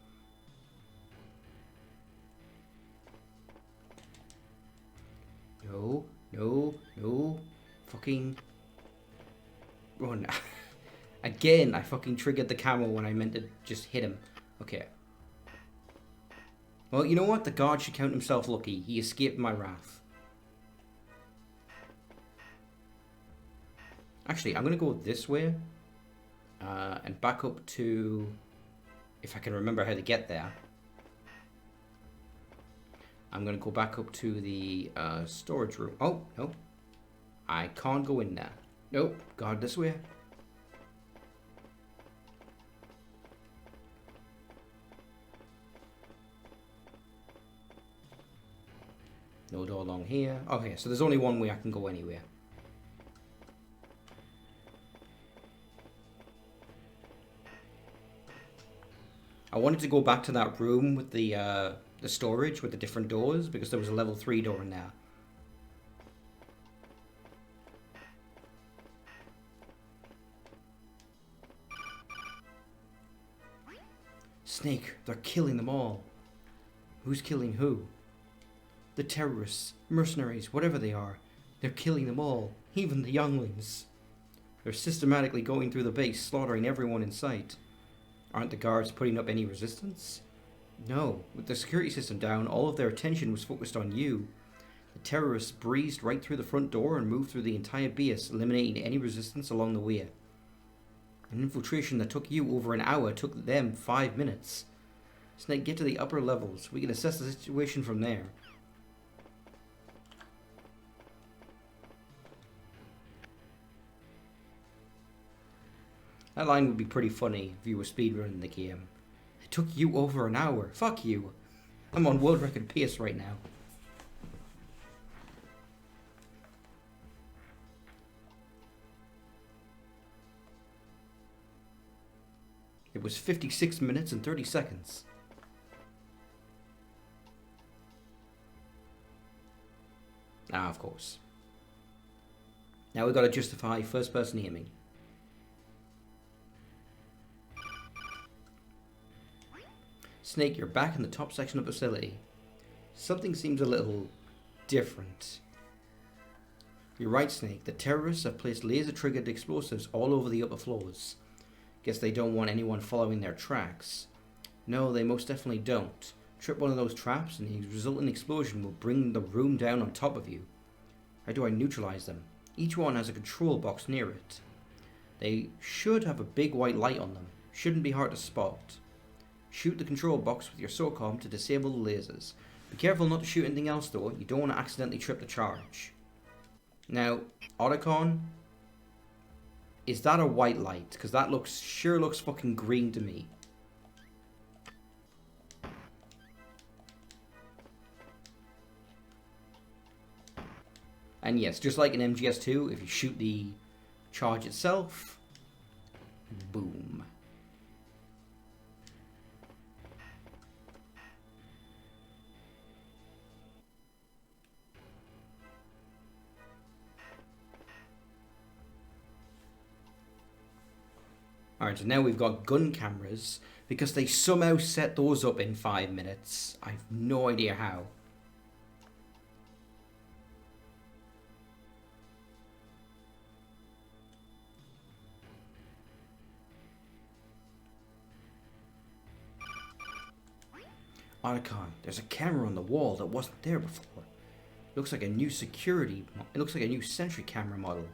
No, no, no. Fucking run. Again, I fucking triggered the camo when I meant to just hit him. Okay. Well, you know what? The guard should count himself lucky. He escaped my wrath. Actually, I'm going to go this way. And back up to... If I can remember how to get there. I'm going to go back up to the storage room. Oh, no. I can't go in there. Nope. Guard this way. No door along here. Okay, so there's only one way I can go anywhere. I wanted to go back to that room with the storage with the different doors because there was a level 3 door in there. Snake, they're killing them all. Who's killing who? The terrorists, mercenaries, whatever they are. They're killing them all, even the younglings. They're systematically going through the base, slaughtering everyone in sight. Aren't the guards putting up any resistance? No, with the security system down, all of their attention was focused on you. The terrorists breezed right through the front door and moved through the entire base, eliminating any resistance along the way. An infiltration that took you over an hour took them 5 minutes. Snake, get to the upper levels. We can assess the situation from there. That line would be pretty funny if you were speedrunning the game. It took you over an hour. Fuck you. I'm on world record pace right now. It was 56 minutes and 30 seconds. Ah, of course. Now we've got to justify first person aiming. Snake, you're back in the top section of the facility. Something seems a little different. You're right, Snake. The terrorists have placed laser-triggered explosives all over the upper floors. Guess they don't want anyone following their tracks. No, they most definitely don't. Trip one of those traps and the resulting explosion will bring the room down on top of you. How do I neutralize them? Each one has a control box near it. They should have a big white light on them. Shouldn't be hard to spot. Shoot the control box with your SOCOM to disable the lasers. Be careful not to shoot anything else though, you don't want to accidentally trip the charge. Now, Otacon, is that a white light? Because that sure looks fucking green to me. And yes, just like in MGS2, if you shoot the charge itself, boom. Alright, so now we've got gun cameras, because they somehow set those up in 5 minutes. I have no idea how. Otacon, there's a camera on the wall that wasn't there before. Looks like a new it looks like a new sentry camera model.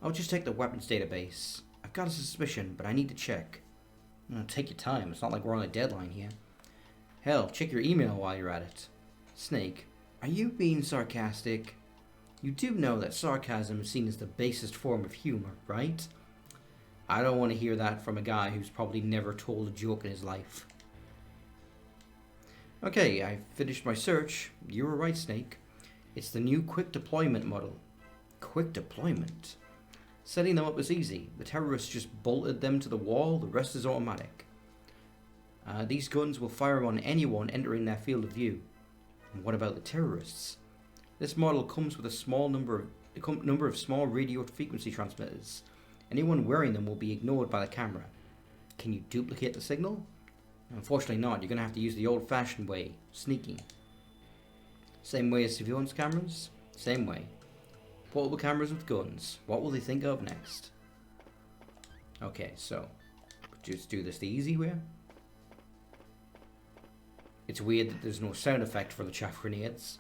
I'll just take the weapons database. I've got a suspicion, but I need to check. Take your time, it's not like we're on a deadline here. Hell, check your email while you're at it. Snake, are you being sarcastic? You do know that sarcasm is seen as the basest form of humor, right? I don't want to hear that from a guy who's probably never told a joke in his life. Okay, I finished my search. You were right, Snake. It's the new quick deployment model. Quick deployment? Setting them up is easy. The terrorists just bolted them to the wall, the rest is automatic. These guns will fire on anyone entering their field of view. And what about the terrorists? This model comes with a number of small radio frequency transmitters. Anyone wearing them will be ignored by the camera. Can you duplicate the signal? Unfortunately not. You're going to have to use the old-fashioned way, sneaking. Same way as surveillance cameras? Same way. Portable cameras with guns. What will they think of next? Okay, so just do this the easy way. It's weird that there's no sound effect for the chaff grenades.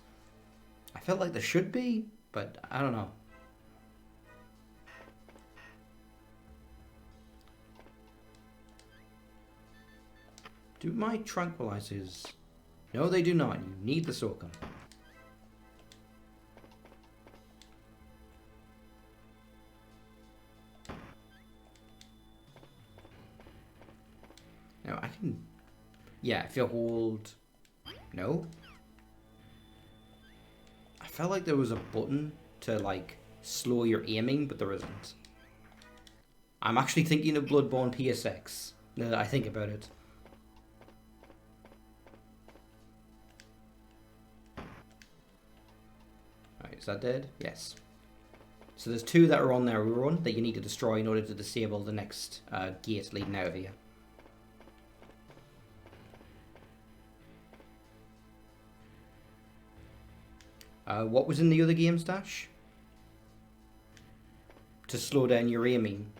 I felt like there should be, but I don't know. Do my tranquilizers... No, they do not. You need the SOCOM. Now I can... Yeah, if you hold... No? I felt like there was a button to, like, slow your aiming, but there isn't. I'm actually thinking of Bloodborne PSX, now that I think about it. Alright, is that dead? Yes. So there's two that are on their run that you need to destroy in order to disable the next gate leading out of here. What was in the other game, Stash? To slow down your aiming.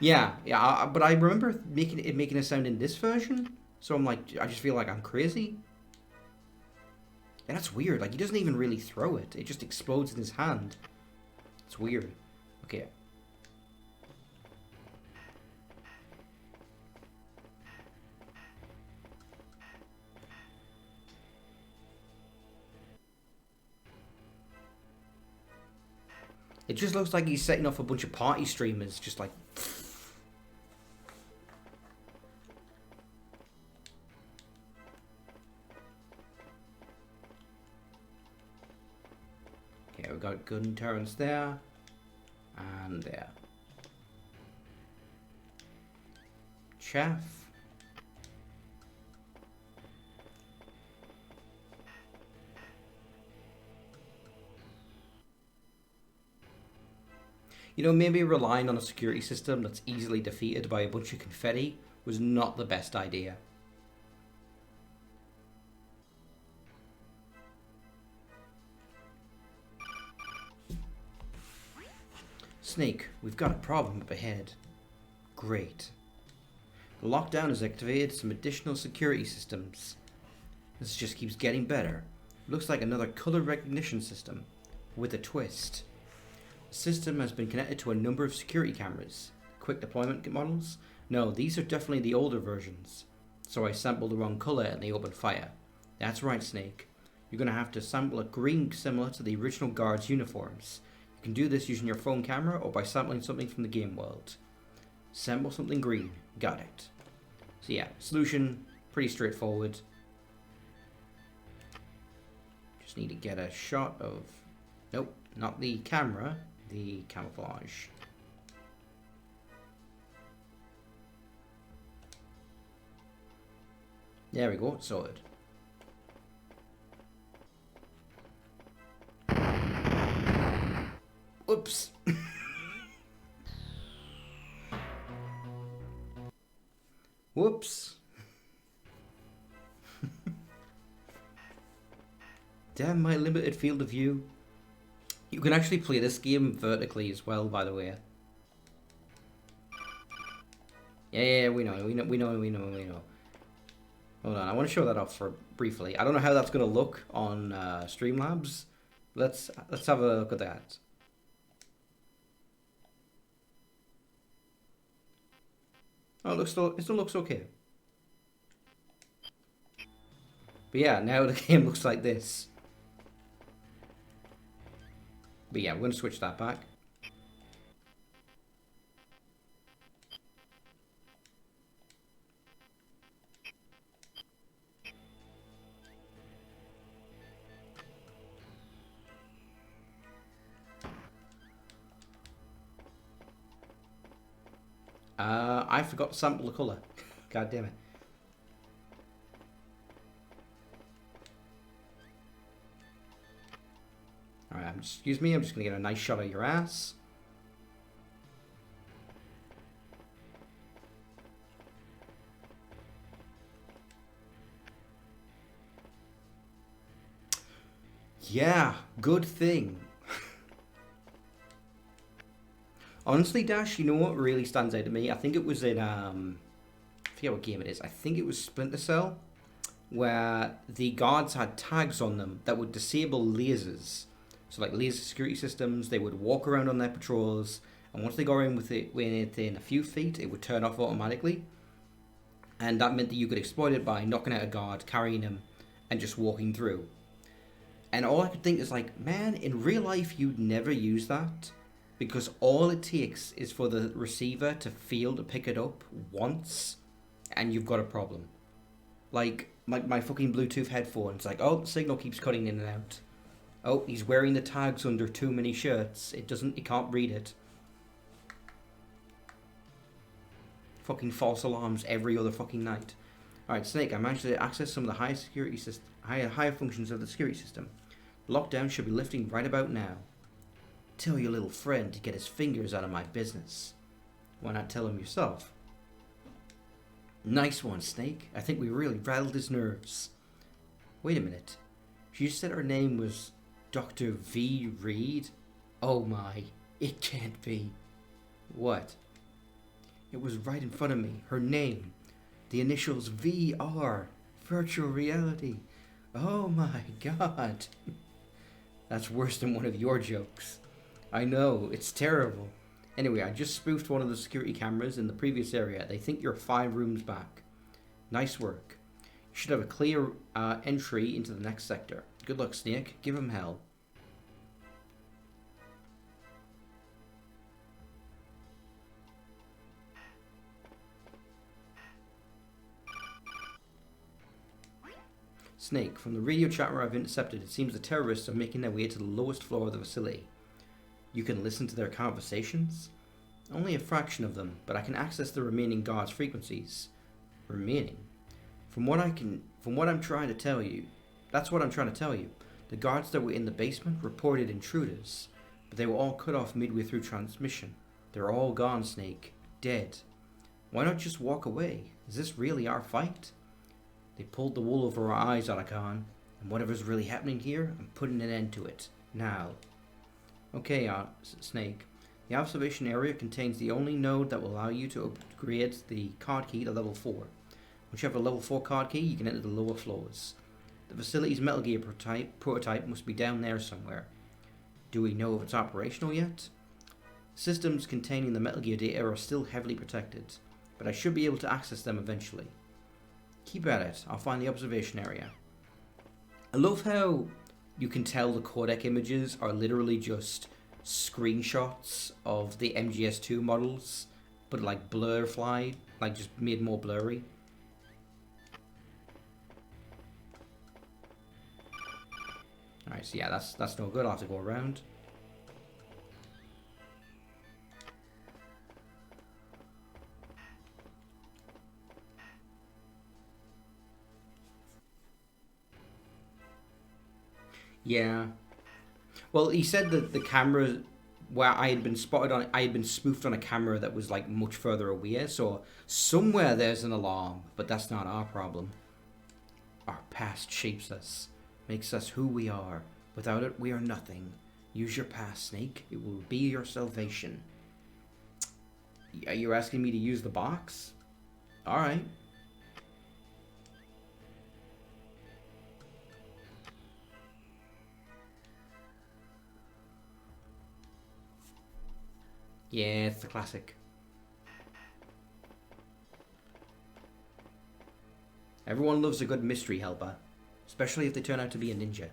Yeah, but I remember making a sound in this version, so I'm like, I just feel like I'm crazy. And that's weird. Like, he doesn't even really throw it; it just explodes in his hand. It's weird. Okay. It just looks like he's setting off a bunch of party streamers, just like. Okay, we've got gun turrets there. And there. Chaff. You know, maybe relying on a security system that's easily defeated by a bunch of confetti was not the best idea. Snake, we've got a problem up ahead. Great. The lockdown has activated some additional security systems. This just keeps getting better. Looks like another color recognition system, with a twist. The system has been connected to a number of security cameras. Quick deployment models? No, these are definitely the older versions. So I sampled the wrong color and they opened fire. That's right, Snake. You're going to have to sample a green similar to the original guards' uniforms. You can do this using your phone camera or by sampling something from the game world. Sample something green. Got it. So yeah, solution, pretty straightforward. Just need to get a shot of... Nope, not the camera. The camouflage. There we go, sorted. Whoops. Whoops. Damn my limited field of view. You can actually play this game vertically as well, by the way. Yeah, we know. Hold on, I want to show that off for briefly. I don't know how that's going to look on Streamlabs. Let's have a look at that. Oh, it still looks okay. But yeah, now the game looks like this. But yeah, we're going to switch that back. I forgot to sample the colour. God damn it. Alright, excuse me, I'm just going to get a nice shot of your ass. Yeah, good thing. Honestly, Dash, you know what really stands out to me? I think it was in, I forget what game it is. I think it was Splinter Cell, where the guards had tags on them that would disable lasers. So like laser security systems, they would walk around on their patrols, and once they got in within a few feet, it would turn off automatically. And that meant that you could exploit it by knocking out a guard, carrying him, and just walking through. And all I could think is like, man, in real life you'd never use that. Because all it takes is for the receiver to fail to pick it up once, and you've got a problem. Like, my fucking Bluetooth headphones, like, oh, the signal keeps cutting in and out. Oh, he's wearing the tags under too many shirts. It can't read it. Fucking false alarms every other fucking night. Alright, Snake, I managed to access some of the higher functions of the security system. Lockdown should be lifting right about now. Tell your little friend to get his fingers out of my business. Why not tell him yourself? Nice one, Snake. I think we really rattled his nerves. Wait a minute. She just said her name was Dr. V. Reed? Oh my, it can't be. What? It was right in front of me. Her name. The initials VR. Virtual reality. Oh my god. That's worse than one of your jokes. I know, it's terrible. Anyway, I just spoofed one of the security cameras in the previous area. They think you're 5 rooms back. Nice work. You should have a clear entry into the next sector. Good luck, Snake. Give him hell. Snake, from the radio chatter I've intercepted, it seems the terrorists are making their way to the lowest floor of the facility. You can listen to their conversations? Only a fraction of them, but I can access the remaining guards' frequencies. Remaining? From what I'm trying to tell you, that's what I'm trying to tell you. The guards that were in the basement reported intruders, but they were all cut off midway through transmission. They're all gone, Snake. Dead. Why not just walk away? Is this really our fight? They pulled the wool over our eyes, Alakan, and whatever's really happening here, I'm putting an end to it. Now. Okay, Snake. The observation area contains the only node that will allow you to upgrade the card key to level 4. Once you have a level 4 card key, you can enter the lower floors. The facility's Metal Gear prototype must be down there somewhere. Do we know if it's operational yet? Systems containing the Metal Gear data are still heavily protected, but I should be able to access them eventually. Keep at it. I'll find the observation area. I love how you can tell the codec images are literally just screenshots of the MGS2 models, but like blurfly, like just made more blurry. Alright, so yeah, that's no good. I'll have to go around. Yeah. Well, he said that the camera where I had been spoofed on a camera that was like much further away, so somewhere there's an alarm, but that's not our problem. Our past shapes us, makes us who we are. Without it, we are nothing. Use your past, Snake. It will be your salvation. You're asking me to use the box? Alright. Yeah, it's the classic. Everyone loves a good mystery helper, especially if they turn out to be a ninja.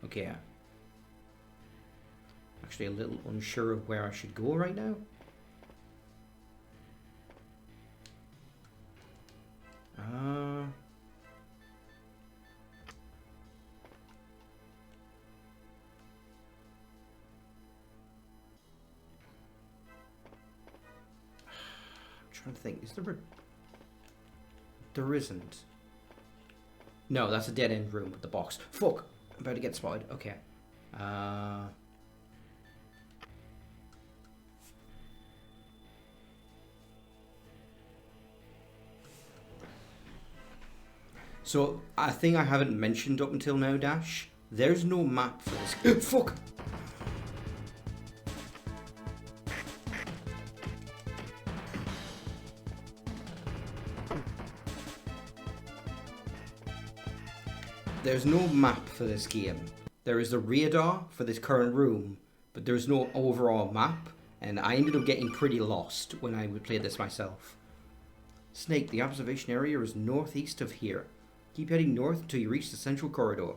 Okay. Actually a little unsure of where I should go right now. Trying to think, is there a... There isn't. No, that's a dead end room with the box. Fuck! I'm about to get spotted. Okay. So, a thing I haven't mentioned up until now, Dash. There's no map for this. Fuck! There's no map for this game. There is the radar for this current room, but there's no overall map, and I ended up getting pretty lost when I would play this myself. Snake, the observation area is northeast of here. Keep heading north until you reach the central corridor.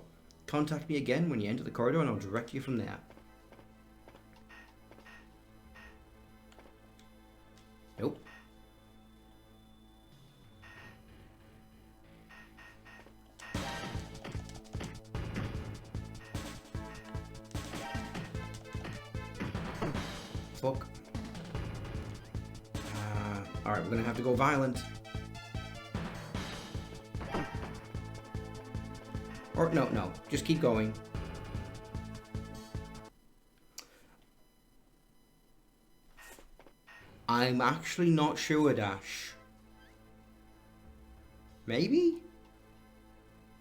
Contact me again when you enter the corridor and I'll direct you from there. Nope. Fuck. Alright, we're gonna have to go violent. Or, no, just keep going. I'm actually not sure, Dash. Maybe?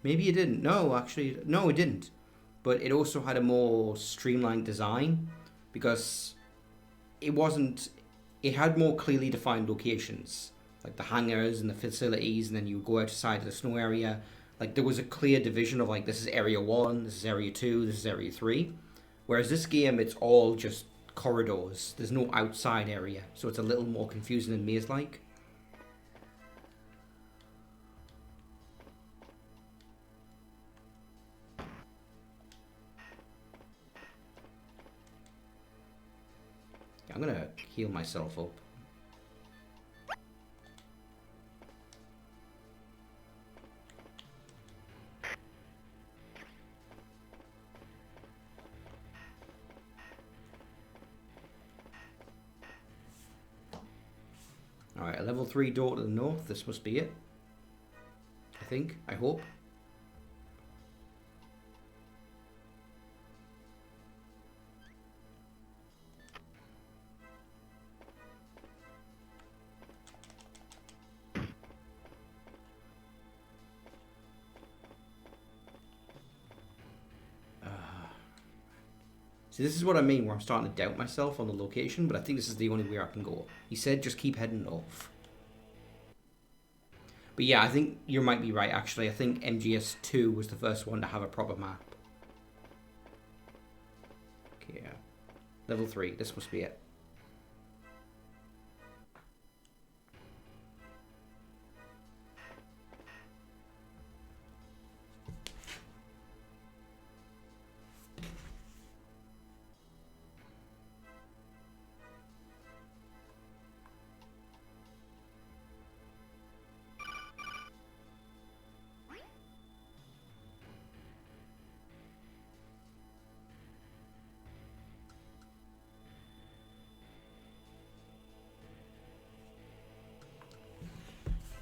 Maybe it didn't. No, actually, no, it didn't. But it also had a more streamlined design because it wasn't. It had more clearly defined locations, like the hangars and the facilities, and then you would go outside of the snow area. Like there was a clear division of like this is area 1, this is area 2, this is area 3. Whereas this game, it's all just corridors. There's no outside area, so it's a little more confusing and maze-like. I'm gonna heal myself up. Alright, a level 3 door to the north. This must be it. I think. I hope. See, this is what I mean, where I'm starting to doubt myself on the location, but I think this is the only way I can go. He said just keep heading north. But yeah, I think you might be right, actually. I think MGS2 was the first one to have a proper map. Okay, yeah. Level 3, this must be it.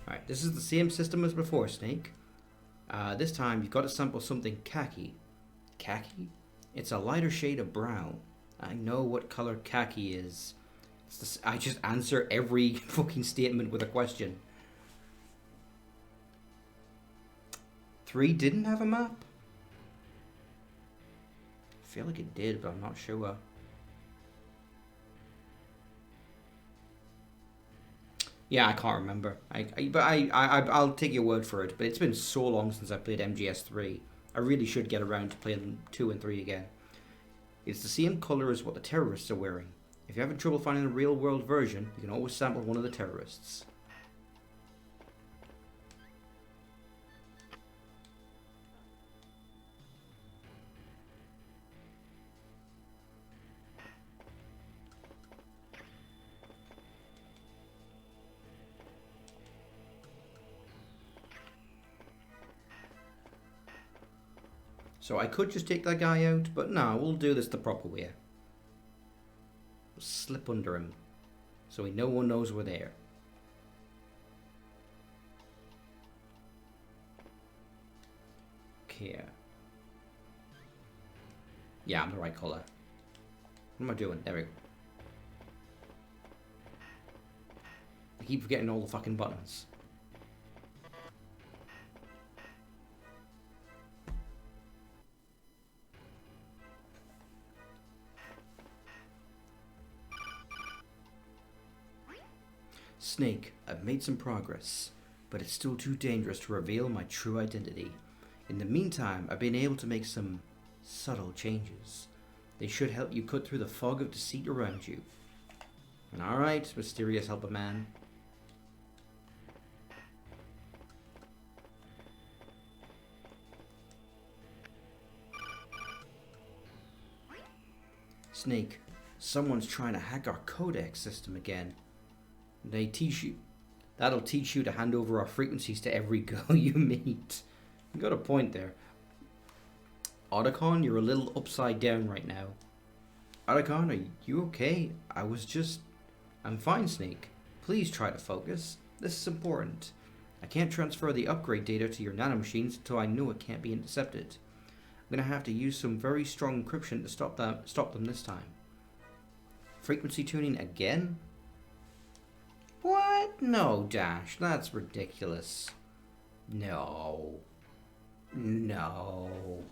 Alright, this is the same system as before, Snake. This time you've got to sample something khaki. Khaki? It's a lighter shade of brown. I know what color khaki is. I just answer every fucking statement with a question. 3 didn't have a map? I feel like it did, but I'm not sure. Yeah, I can't remember. I'll take your word for it. But it's been so long since I played MGS3. I really should get around to playing 2 and 3 again. It's the same color as what the terrorists are wearing. If you're having trouble finding a real-world version, you can always sample one of the terrorists. So I could just take that guy out, but no, we'll do this the proper way. We'll slip under him, so no one knows we're there. Okay. Yeah, I'm the right colour. What am I doing? There we go. I keep forgetting all the fucking buttons. Snake, I've made some progress, but it's still too dangerous to reveal my true identity. In the meantime, I've been able to make some subtle changes. They should help you cut through the fog of deceit around you. And alright, mysterious helper man. Snake, someone's trying to hack our codex system again. They teach you. That'll teach you to hand over our frequencies to every girl you meet. You got a point there. Otacon, you're a little upside down right now. Otacon, are you okay? I'm fine, Snake. Please try to focus. This is important. I can't transfer the upgrade data to your nanomachines until I know it can't be intercepted. I'm gonna have to use some very strong encryption to stop them this time. Frequency tuning again? What? No, Dash, that's ridiculous. No. No.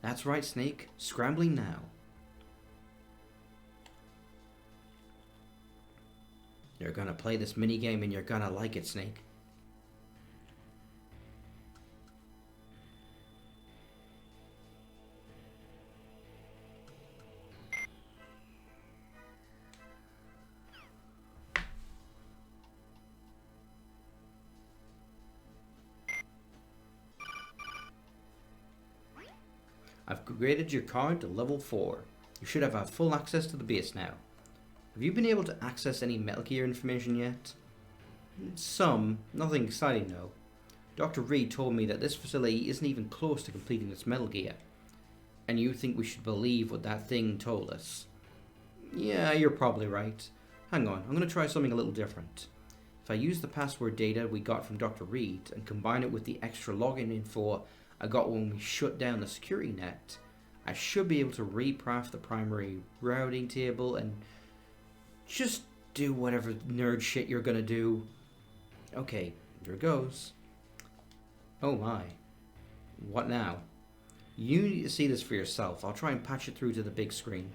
That's right, Snake. Scrambling now. You're gonna play this minigame and you're gonna like it, Snake. I've upgraded your card to level 4. You should have full access to the base now. Have you been able to access any Metal Gear information yet? Some. Nothing exciting though. Dr. Reed told me that this facility isn't even close to completing its Metal Gear. And you think we should believe what that thing told us? Yeah, you're probably right. Hang on, I'm going to try something a little different. If I use the password data we got from Dr. Reed and combine it with the extra login info I got when we shut down the security net, I should be able to repath the primary routing table and just do whatever nerd shit you're gonna do. Okay, here goes. Oh my. What now? You need to see this for yourself. I'll try and patch it through to the big screen.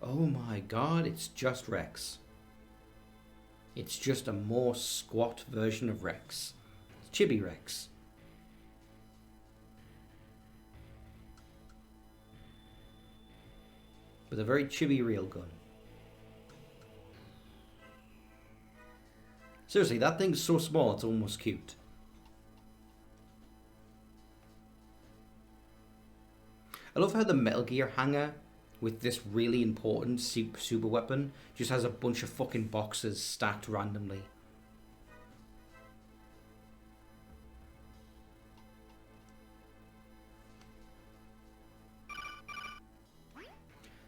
Oh my god, it's just Rex. It's just a more squat version of Rex. It's Chibi Rex. With a very chibi railgun. Seriously, that thing's so small it's almost cute. I love how the Metal Gear hanger with this really important super weapon just has a bunch of fucking boxes stacked randomly.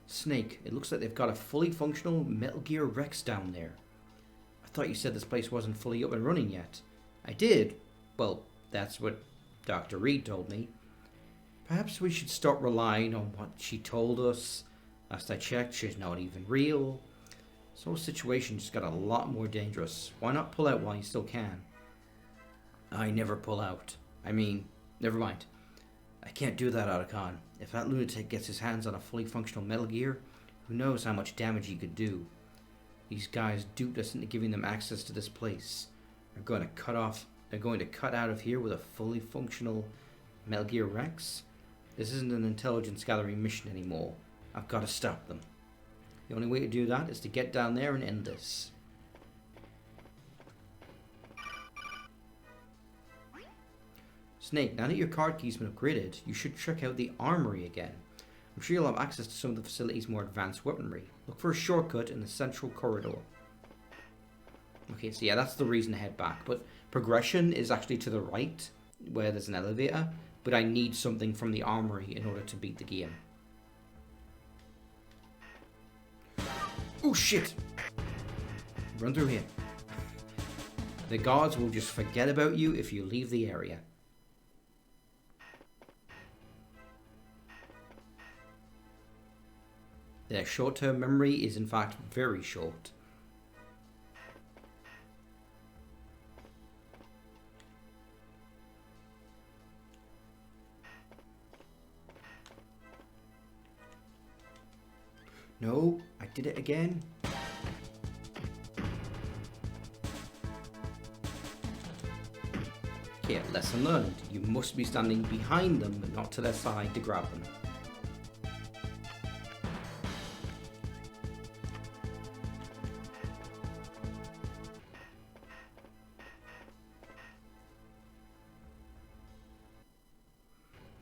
Snake, it looks like they've got a fully functional Metal Gear Rex down there. I thought you said this place wasn't fully up and running yet. I did. Well, that's what Dr. Reed told me. Perhaps we should stop relying on what she told us. Last I checked, she's not even real. This whole situation just got a lot more dangerous. Why not pull out while you still can? I never pull out. I mean, never mind. I can't do that, Otacon. If that lunatic gets his hands on a fully functional Metal Gear, who knows how much damage he could do. These guys duped us into giving them access to this place. They're going to cut out of here with a fully functional Metal Gear Rex? This isn't an intelligence gathering mission anymore. I've got to stop them. The only way to do that is to get down there and end this. Snake, now that your card key's been upgraded, you should check out the armory again. I'm sure you'll have access to some of the facility's more advanced weaponry. Look for a shortcut in the central corridor. Okay, so yeah, that's the reason to head back. But progression is actually to the right, where there's an elevator. But I need something from the armory in order to beat the game. Oh shit! Run through here. The guards will just forget about you if you leave the area. Their short-term memory is in fact very short. No, I did it again. Okay, lesson learned. You must be standing behind them and not to their side to grab them.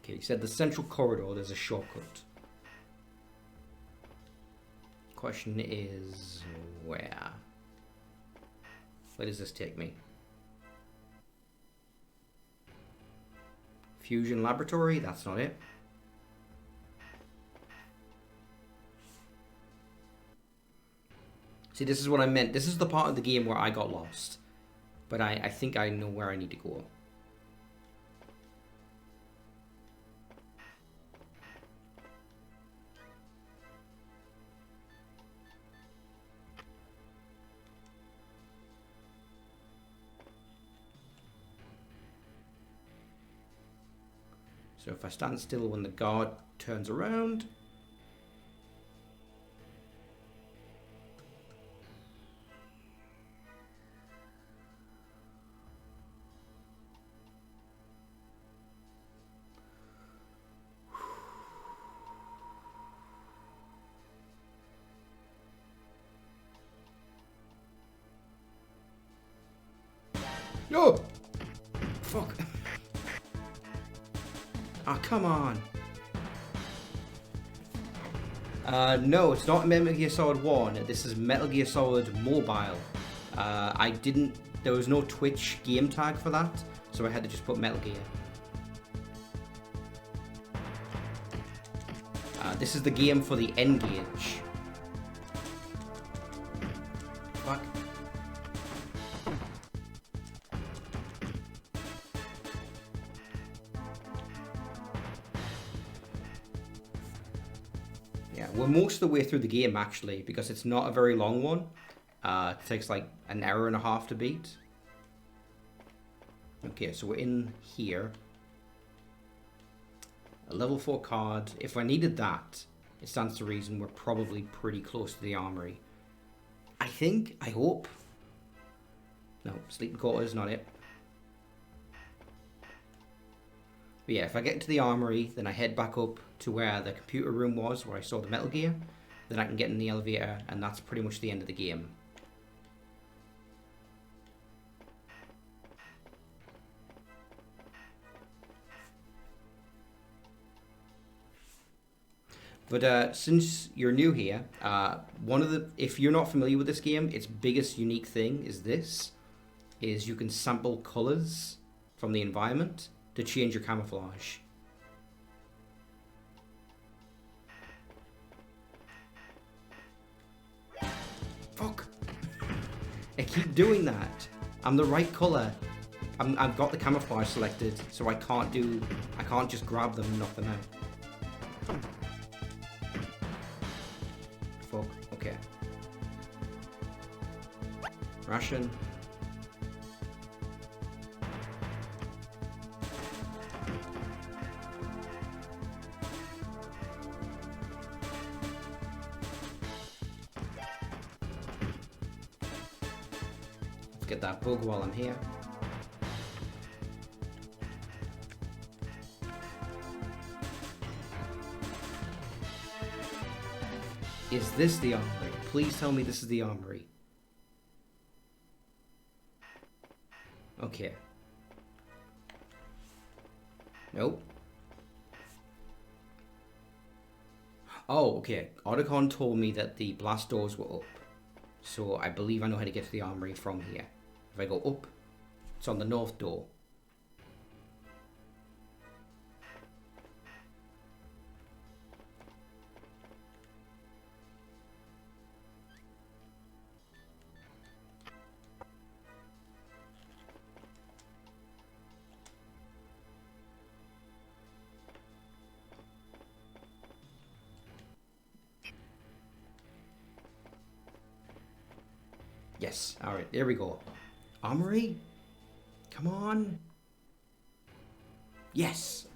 Okay, he said the central corridor, there's a shortcut. Question is, where? Where does this take me? Fusion Laboratory, that's not it. See, this is what I meant. This is the part of the game where I got lost. But I think I know where I need to go. So if I stand still when the guard turns around. No! Fuck. Ah, come on. No, it's not Metal Gear Solid 1. This is Metal Gear Solid Mobile. There was no Twitch game tag for that, so I had to just put Metal Gear. This is the game for the N-Gage. Fuck. Yeah, we're most of the way through the game actually, because it's not a very long one. It takes like an hour and a half to beat. Okay, so we're in here. A level 4 card. If I needed that, it stands to reason we're probably pretty close to the armory. I think, I hope. No, sleeping quarters, not it. But yeah, if I get into the armory, then I head back up to where the computer room was, where I saw the Metal Gear. Then I can get in the elevator, and that's pretty much the end of the game. But since you're new here, if you're not familiar with this game, its biggest unique thing is you can sample colors from the environment to change your camouflage. Fuck! I keep doing that. I'm the right color. I've got the camouflage selected, so I can't just grab them and knock them out. Fuck. Okay. Ration. Get that bug while I'm here. Is this the armory? Please tell me this is the armory. Okay. Nope. Oh, okay. Otacon told me that the blast doors were up. So I believe I know how to get to the armory from here. If I go up, it's on the north door. Yes, alright, there we go. Armory? Come on. Yes.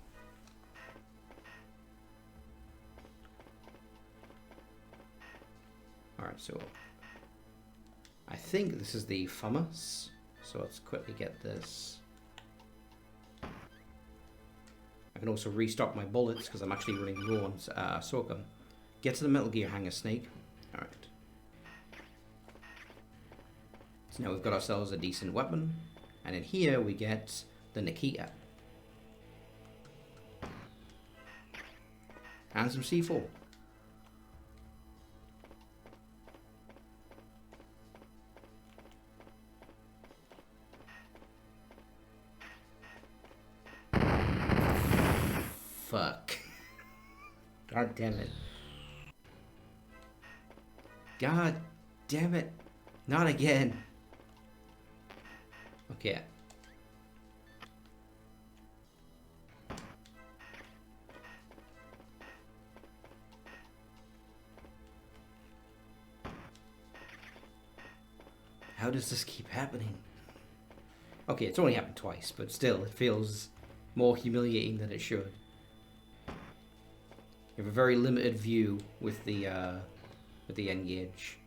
Alright, so I think this is the FAMAS. So let's quickly get this. I can also restock my bullets because I'm actually running low on Soakum. Get to the Metal Gear hangar, Snake. Alright. So now we've got ourselves a decent weapon, and in here we get the Nikita. And some C4. fuck. God damn it. God damn it. Not again. Okay. How does this keep happening? Okay, it's only happened twice, but still, it feels more humiliating than it should. You have a very limited view with the N-gauge.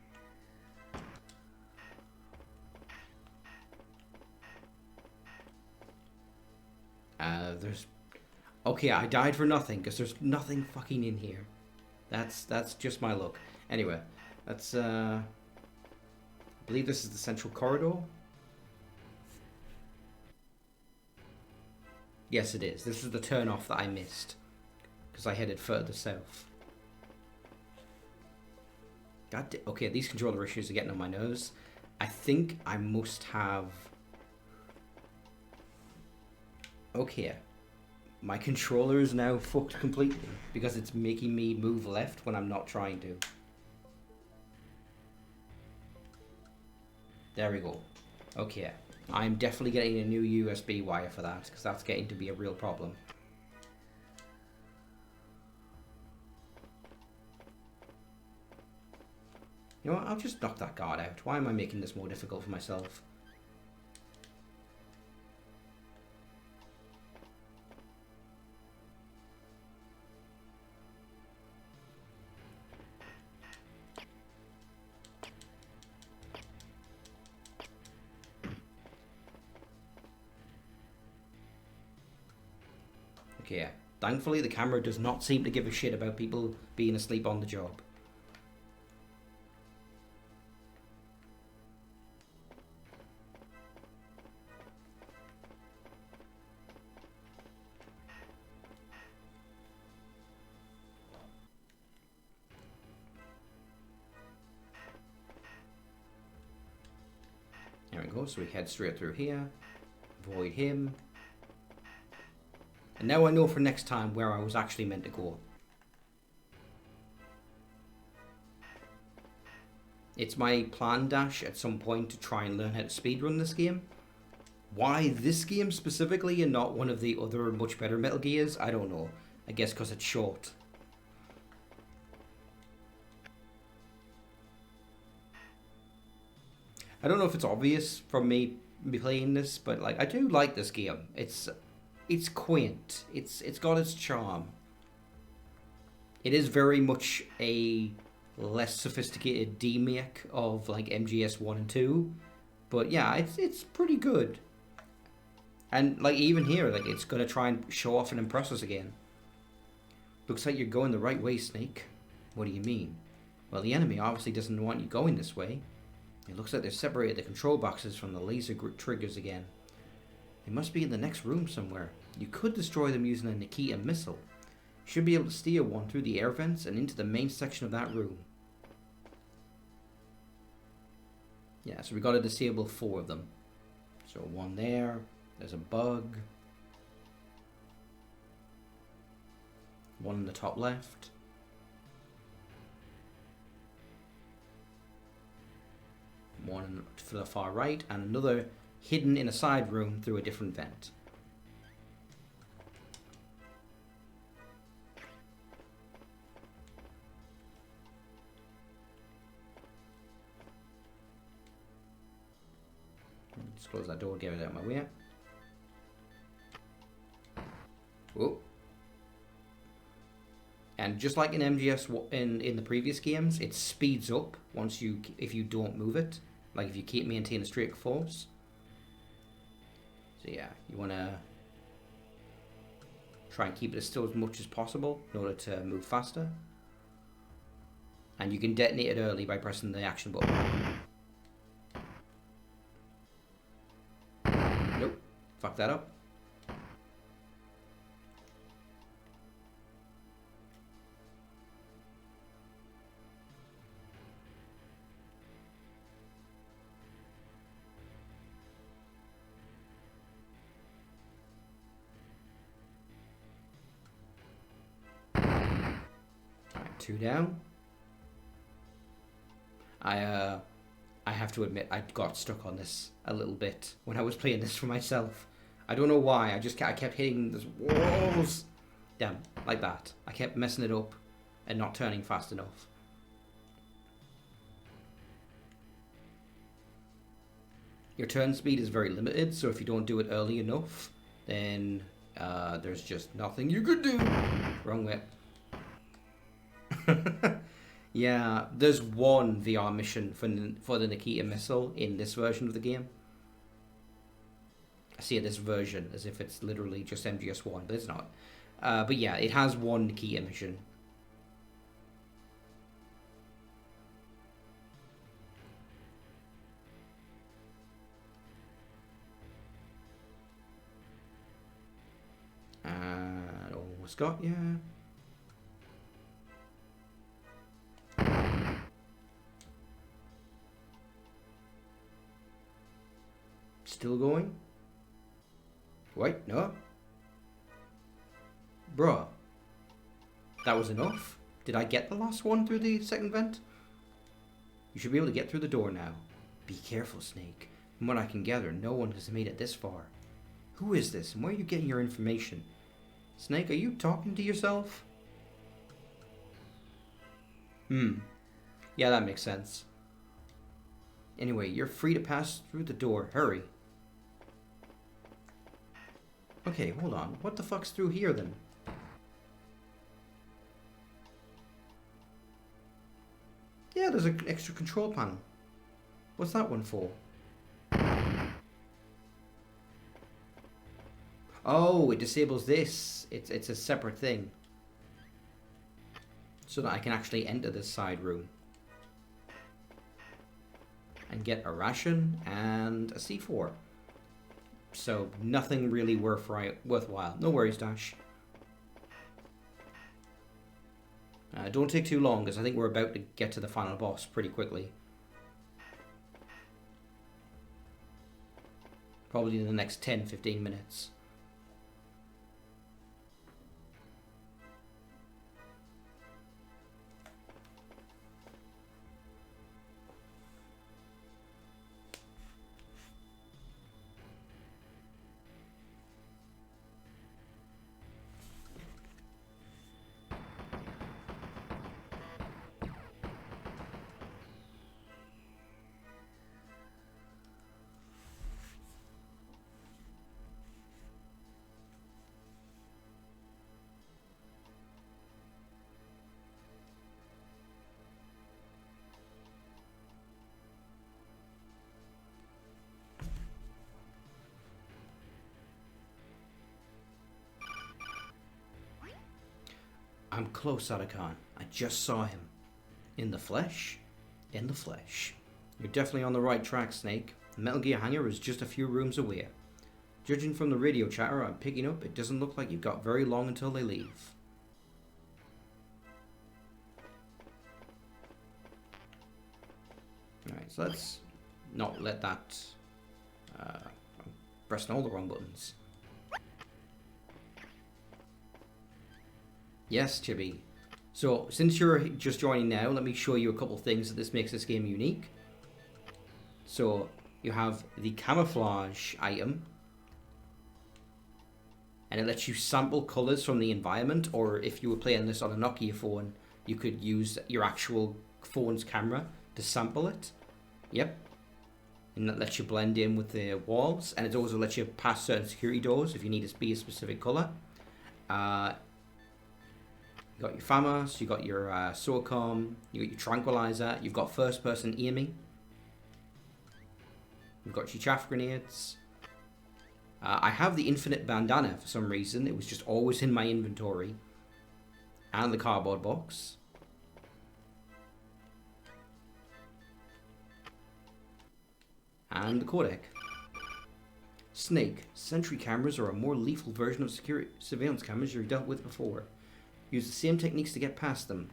There's... Okay, I died for nothing, because there's nothing fucking in here. That's just my luck. Anyway, that's, I believe this is the central corridor. Yes, it is. This is the turn-off that I missed, because I headed further south. Okay, these controller issues are getting on my nerves. I think I must have... Okay. My controller is now fucked completely because it's making me move left when I'm not trying to. There we go. Okay. I'm definitely getting a new USB wire for that because that's getting to be a real problem. You know what? I'll just knock that guard out. Why am I making this more difficult for myself? Okay, thankfully the camera does not seem to give a shit about people being asleep on the job. There we go, so we head straight through here, avoid him. And now I know for next time where I was actually meant to go. It's my plan dash at some point to try and learn how to speedrun this game. Why this game specifically and not one of the other much better Metal Gears, I don't know. I guess because it's short. I don't know if it's obvious from me playing this, but like I do like this game. It's quaint. It's got its charm. It is very much a less sophisticated remake of like MGS 1 and 2, but yeah, it's pretty good. And like even here, like it's gonna try and show off and impress us again. Looks like you're going the right way, Snake. What do you mean? Well, the enemy obviously doesn't want you going this way. It looks like they've separated the control boxes from the laser triggers again. They must be in the next room somewhere. You could destroy them using a Nikita missile. You should be able to steer one through the air vents and into the main section of that room. Yeah, so we got to disable 4 of them. So one there. There's a bug. One in the top left. One to the far right, and another hidden in a side room through a different vent. Just close that door, get it out of my way. Whoa. And just like in MGS in the previous games, it speeds up if you don't move it. Like if you maintain a straight course. So yeah, you want to try and keep it still as much as possible in order to move faster. And you can detonate it early by pressing the action button. Nope, fuck that up. 2 down. I have to admit, I got stuck on this a little bit when I was playing this for myself. I don't know why, I kept hitting these walls. Damn, like that. I kept messing it up and not turning fast enough. Your turn speed is very limited, so if you don't do it early enough, then there's just nothing you could do. Wrong way. Yeah, there's one VR mission for the Nikita missile in this version of the game. I see this version as if it's literally just MGS1, but it's not. But yeah, it has one Nikita mission. Almost got ya. Still going? Wait, no. Bruh. That was enough? Did I get the last one through the second vent? You should be able to get through the door now. Be careful, Snake. From what I can gather, no one has made it this far. Who is this, and where are you getting your information? Snake, are you talking to yourself? Yeah, that makes sense. Anyway, you're free to pass through the door. Hurry. Okay, hold on. What the fuck's through here, then? Yeah, there's an extra control panel. What's that one for? Oh, it disables this. It's a separate thing. So that I can actually enter this side room. And get a ration and a C4. So nothing really worthwhile. No worries, Dash. Don't take too long, because I think we're about to get to the final boss pretty quickly. Probably in the next 10-15 minutes. I'm close, Otacon. I just saw him. In the flesh? In the flesh. You're definitely on the right track, Snake. The Metal Gear hangar is just a few rooms away. Judging from the radio chatter I'm picking up, it doesn't look like you've got very long until they leave. Alright, so let's not let that... I'm pressing all the wrong buttons. Yes, Chibi. So, since you're just joining now, let me show you a couple things that makes this game unique. So, you have the camouflage item. And it lets you sample colours from the environment, or if you were playing this on a Nokia phone, you could use your actual phone's camera to sample it. Yep. And that lets you blend in with the walls, and it also lets you pass certain security doors if you need it to be a specific colour. You got your FAMAS, you got your SOCOM, you got your tranquilizer, you've got first person aiming. You've got your chaff grenades. I have the infinite bandana for some reason. It was just always in my inventory. And the cardboard box. And the codec. Snake, sentry cameras are a more lethal version of surveillance cameras you've dealt with before. Use the same techniques to get past them.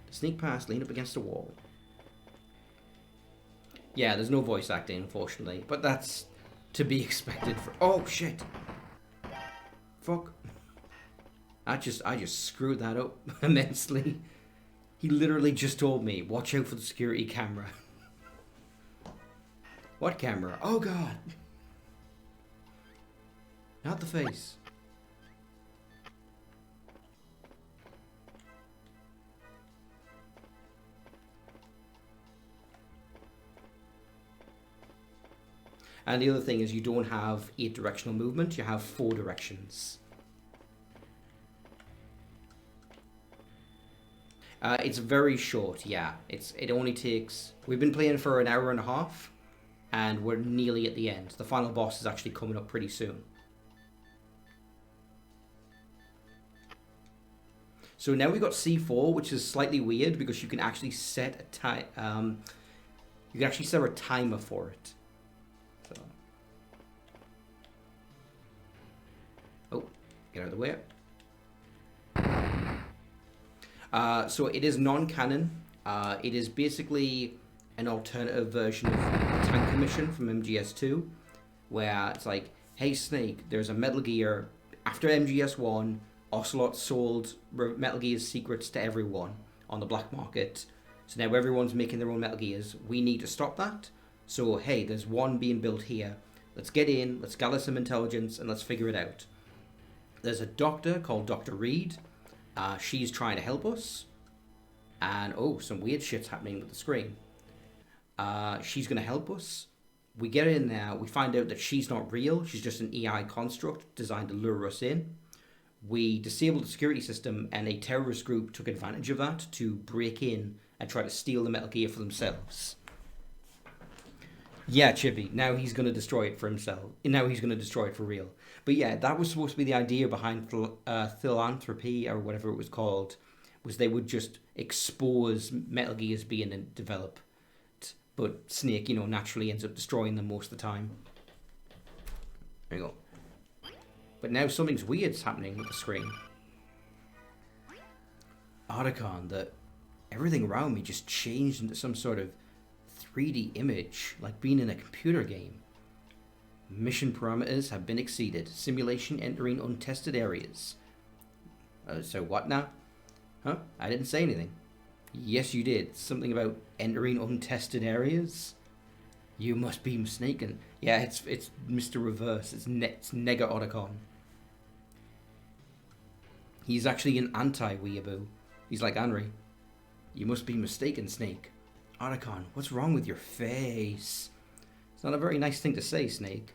To sneak past, lean up against a wall. Yeah, there's no voice acting, unfortunately, but that's to be expected for... Oh, shit! Fuck. I just screwed that up immensely. He literally just told me, watch out for the security camera. What camera? Oh god. Not the face. And the other thing is you don't have 8 directional movement, you have 4 directions. It's very short, yeah. It only takes... We've been playing for an hour and a half, and we're nearly at the end. The final boss is actually coming up pretty soon. So now we've got C4, which is slightly weird because you can actually set a time. You can actually set a timer for it. So. Oh, get out of the way. So it is non-canon. It is basically an alternative version of Tanker Mission from MGS2, where it's like, hey Snake, there's a Metal Gear. After MGS1, Ocelot sold Metal Gear's secrets to everyone on the black market. So now everyone's making their own Metal Gears. We need to stop that. So hey, there's one being built here. Let's get in, let's gather some intelligence, and let's figure it out. There's a doctor called Dr. Reed. She's trying to help us. And, oh, some weird shit's happening with the screen. She's going to help us. We get in there. We find out that she's not real. She's just an AI construct designed to lure us in. We disabled the security system, and a terrorist group took advantage of that to break in and try to steal the Metal Gear for themselves. Yeah, Chibi. Now he's going to destroy it for himself. Now he's going to destroy it for real. But yeah, that was supposed to be the idea behind philanthropy, or whatever it was called, was they would just expose Metal Gears being developed. But Snake, you know, naturally ends up destroying them most of the time. There you go. But now something's weird's happening with the screen. Otacon, that everything around me just changed into some sort of 3D image, like being in a computer game. Mission parameters have been exceeded. Simulation entering untested areas. So what now? Huh? I didn't say anything. Yes, you did. Something about entering untested areas? You must be mistaken. Yeah, it's Mr. Reverse. It's Nega Otacon. He's actually an anti-weeaboo. He's like Henry. You must be mistaken, Snake. Otacon, what's wrong with your face? It's not a very nice thing to say, Snake.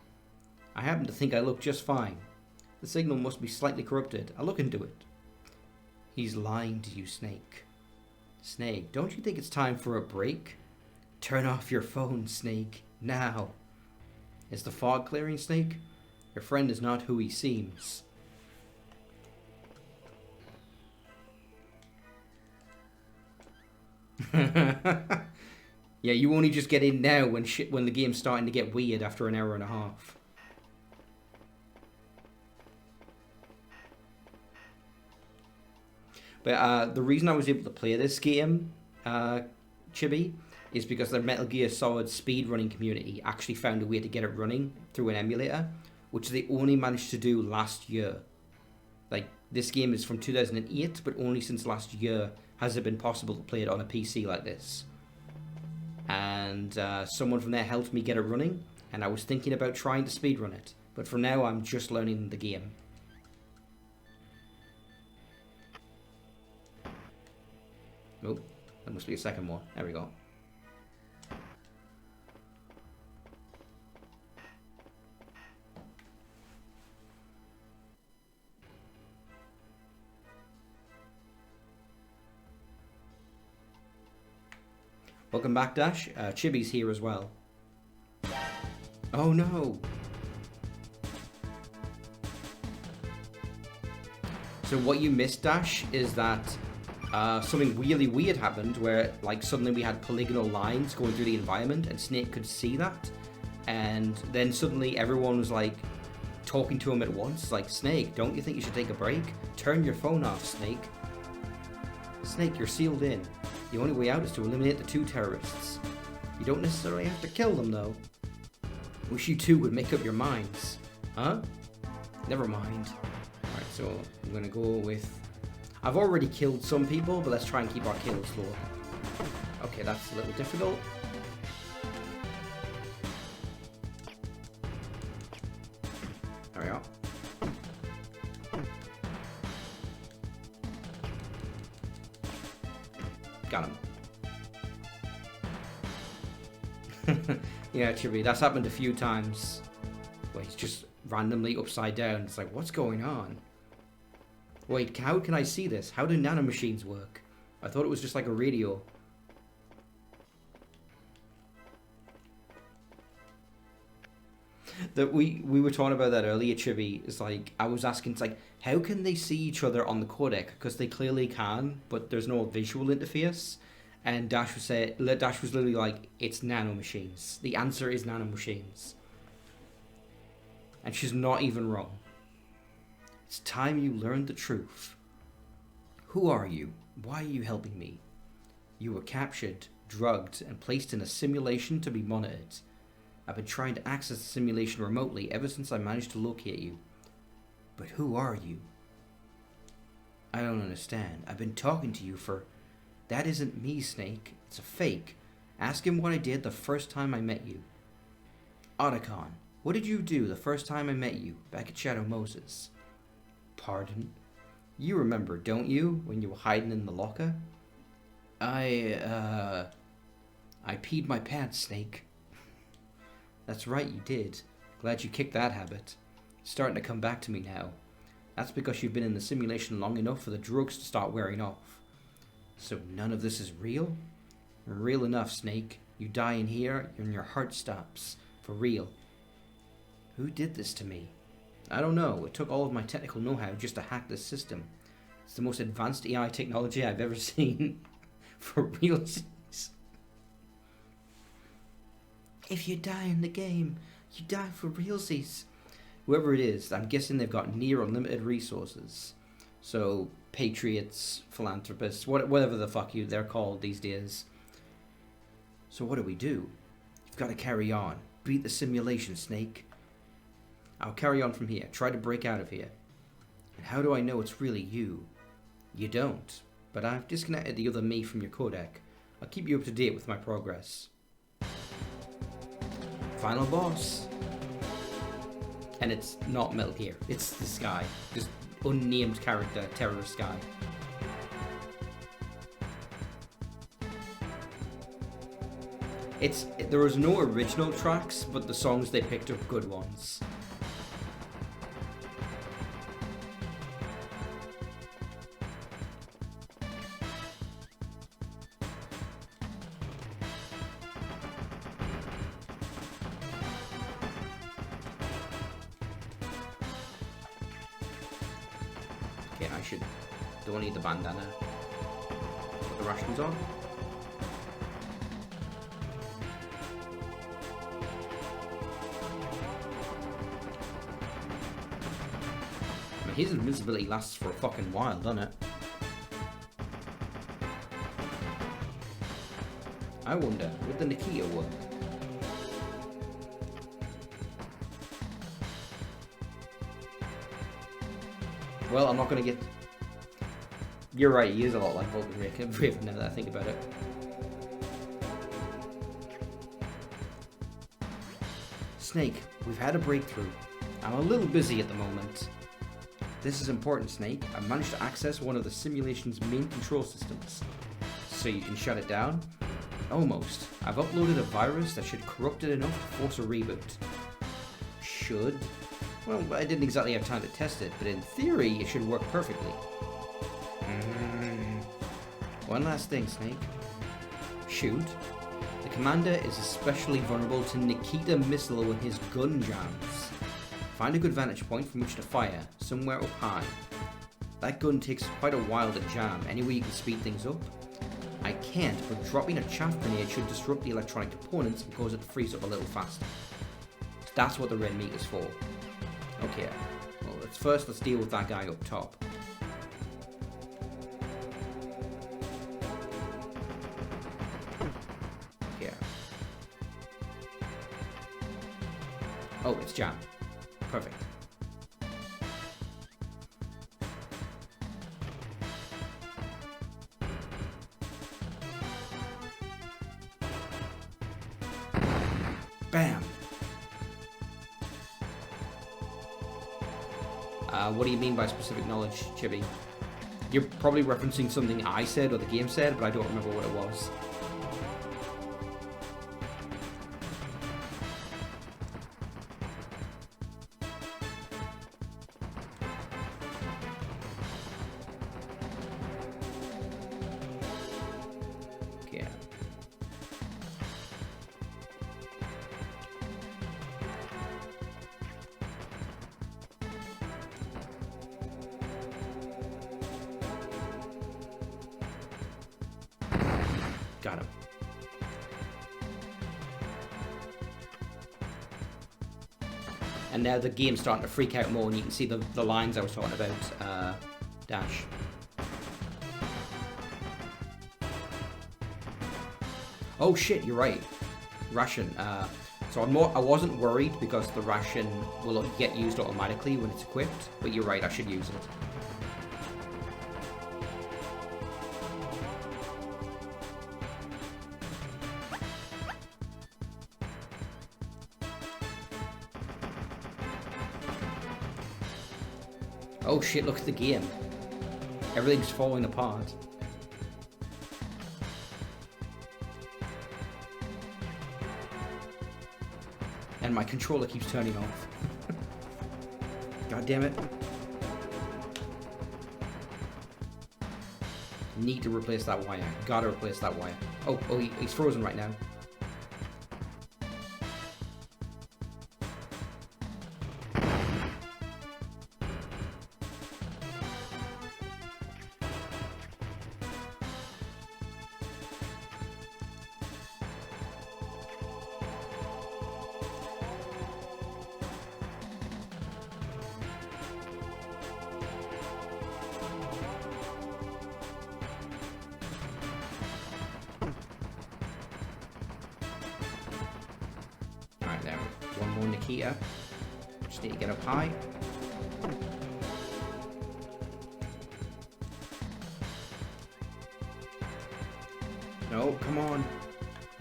I happen to think I look just fine. The signal must be slightly corrupted. I'll look into it. He's lying to you, Snake. Snake, don't you think it's time for a break? Turn off your phone, Snake. Now. Is the fog clearing, Snake? Your friend is not who he seems. Yeah, you only just get in now when the game's starting to get weird after an hour and a half. But the reason I was able to play this game, Chibi, is because the Metal Gear Solid speedrunning community actually found a way to get it running through an emulator, which they only managed to do last year. Like, this game is from 2008, but only since last year has it been possible to play it on a PC like this. And someone from there helped me get it running, and I was thinking about trying to speedrun it. But for now, I'm just learning the game. Oh, that must be a second one. There we go. Welcome back, Dash. Chibi's here as well. Oh no! So what you missed, Dash, is that something really weird happened where, like, suddenly we had polygonal lines going through the environment and Snake could see that. And then suddenly everyone was, like, talking to him at once. Like, Snake, don't you think you should take a break? Turn your phone off, Snake. Snake, you're sealed in. The only way out is to eliminate the 2 terrorists. You don't necessarily have to kill them, though. Wish you 2 would make up your minds. Huh? Never mind. Alright, so I'm gonna go with I've already killed some people, but let's try and keep our kills low. Okay, that's a little difficult. There we are. Got him. Yeah, Chibi, that's happened a few times. Where he's just randomly upside down. It's like, what's going on? Wait, how can I see this? How do nanomachines work? I thought it was just like a radio. That we were talking about that earlier, Chibi. It's like, I was asking, it's like, how can they see each other on the codec? Because they clearly can, but there's no visual interface. And Dash was literally like, it's nanomachines. The answer is nanomachines. And she's not even wrong. It's time you learned the truth. Who are you? Why are you helping me? You were captured, drugged, and placed in a simulation to be monitored. I've been trying to access the simulation remotely ever since I managed to locate you. But who are you? I don't understand. I've been talking to you for... That isn't me, Snake. It's a fake. Ask him what I did the first time I met you. Otacon, what did you do the first time I met you, back at Shadow Moses? Pardon? You remember, don't you, when you were hiding in the locker? I peed my pants, Snake. That's right, you did. Glad you kicked that habit. It's starting to come back to me now. That's because you've been in the simulation long enough for the drugs to start wearing off. So none of this is real? Real enough, Snake. You die in here, and your heart stops. For real. Who did this to me? I don't know. It took all of my technical know-how just to hack this system. It's the most advanced AI technology I've ever seen. For real. If you die in the game, you die for realsies. Whoever it is, I'm guessing they've got near unlimited resources. So, patriots, philanthropists, whatever the fuck they're called these days. So what do we do? You've got to carry on. Beat the simulation, Snake. I'll carry on from here. Try to break out of here. And how do I know it's really you? You don't. But I've disconnected the other me from your codec. I'll keep you up to date with my progress. Final boss. And it's not Metal Gear. It's this guy. This unnamed character, terrorist guy. There was no original tracks, but the songs they picked are good ones. Okay, don't need the bandana. Put the rations on. I mean, his invisibility lasts for a fucking while, doesn't it? I wonder, would the Nikita work? Well, I'm not going to get... You're right, he is a lot like Vulcan Raven now that I think about it. Snake, we've had a breakthrough. I'm a little busy at the moment. This is important, Snake. I've managed to access one of the simulation's main control systems. So you can shut it down? Almost. I've uploaded a virus that should corrupt it enough to force a reboot. Should? Well, I didn't exactly have time to test it, but in theory, it should work perfectly. One last thing, Snake. Shoot. The commander is especially vulnerable to Nikita Missile and his gun jams. Find a good vantage point from which to fire, somewhere up high. That gun takes quite a while to jam. Any way you can speed things up? I can't, but dropping a chaff grenade should disrupt the electronic components and cause it to freeze up a little faster. That's what the red meat is for. Okay, well, let's deal with that guy up top. Yeah. Oh, it's jammed. Perfect. Bam! What do you mean by specific knowledge, Chibi? You're probably referencing something I said or the game said, but I don't remember what it was. Okay. Got him. And now the game's starting to freak out more, and you can see the lines I was talking about. Dash. Oh shit, you're right. Ration. So I wasn't worried because the ration will get used automatically when it's equipped, but you're right, I should use it. Oh shit, look at the game. Everything's falling apart. And my controller keeps turning off. God damn it. Need to replace that wire. Gotta replace that wire. Oh, he's frozen right now. Alright, there. One more Nikita. Just need to get up high. No, come on.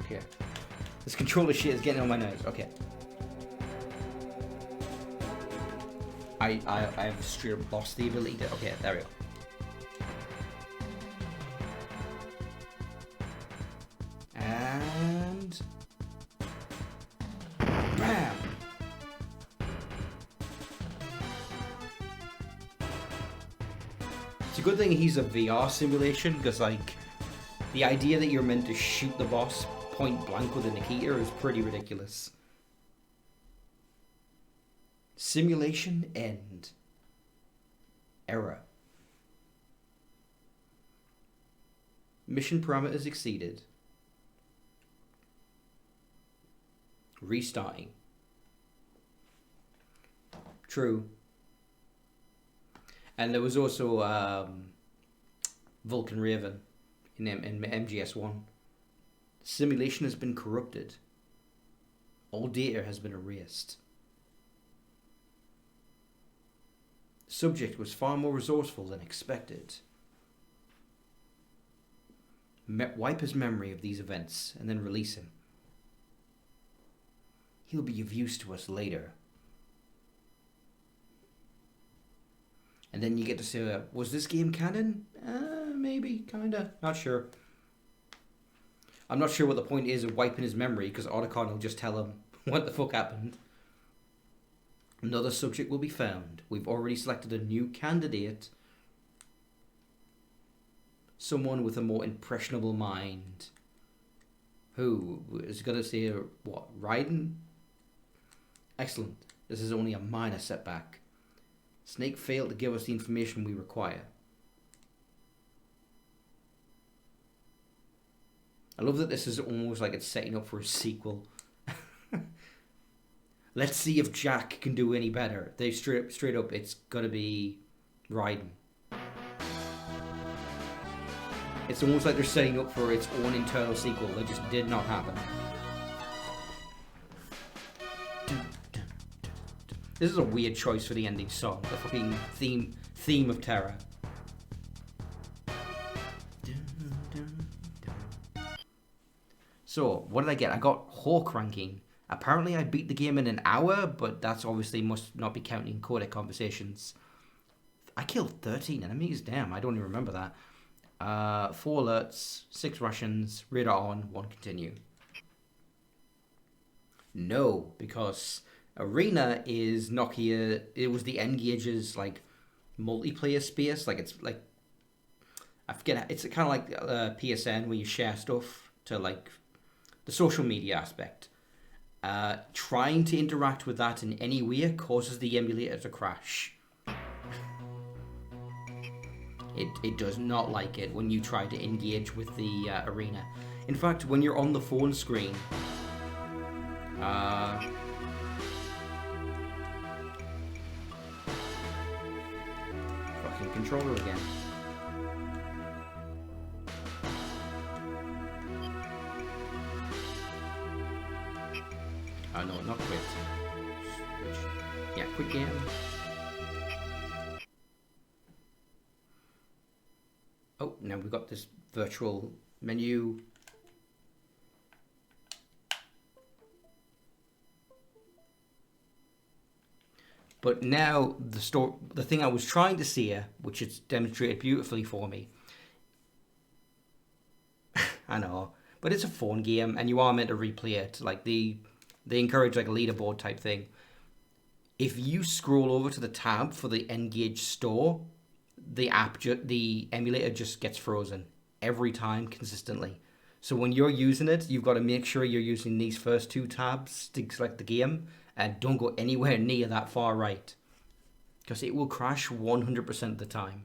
Okay. This controller shit is getting on my nerves. Okay. I've straight up lost the ability to... Okay, there we go. And... Bam! It's a good thing he's a VR simulation, because, like, the idea that you're meant to shoot the boss point blank with a Nikita is pretty ridiculous. Simulation end. Error. Mission parameters exceeded. Restarting. True. And there was also Vulcan Raven in MGS1. Simulation has been corrupted. All data has been erased. Subject was far more resourceful than expected. Wipe his memory of these events and then release him. He'll be of use to us later. And then you get to say, was this game canon? Maybe, kinda, not sure. I'm not sure what the point is of wiping his memory, because Otacon will just tell him what the fuck happened. Another subject will be found. We've already selected a new candidate. Someone with a more impressionable mind. Who is going to say, what, Raiden? Excellent. This is only a minor setback. Snake failed to give us the information we require. I love that this is almost like it's setting up for a sequel. Let's see if Jack can do any better. They straight up, it's gotta be Raiden. It's almost like they're setting up for its own internal sequel that just did not happen. This is a weird choice for the ending song. The fucking theme of terror. So, what did I get? I got Hawk ranking. Apparently, I beat the game in an hour, but that's obviously must not be counting codec conversations. I killed 13 enemies. Damn, I don't even remember that. 4 alerts, 6 Russians, radar on, 1 continue. No, because Arena is Nokia. It was the N-Gage's like multiplayer space. Like it's like I forget. It's kind of like PSN where you share stuff to like the social media aspect. Trying to interact with that in any way causes the emulator to crash. It does not like it when you try to engage with the arena. In fact, when you're on the phone screen, fucking controller again. Oh no, not quit. Switch. Yeah, quit game. Oh, now we've got this virtual menu. But now the thing I was trying to see here, which is demonstrated beautifully for me. I know, but it's a phone game, and you are meant to replay it. Like they encourage like a leaderboard type thing. If you scroll over to the tab for the N-Gage store, the emulator just gets frozen every time consistently. So when you're using it, you've got to make sure you're using these first 2 tabs to select the game, and don't go anywhere near that far right, because it will crash 100% of the time.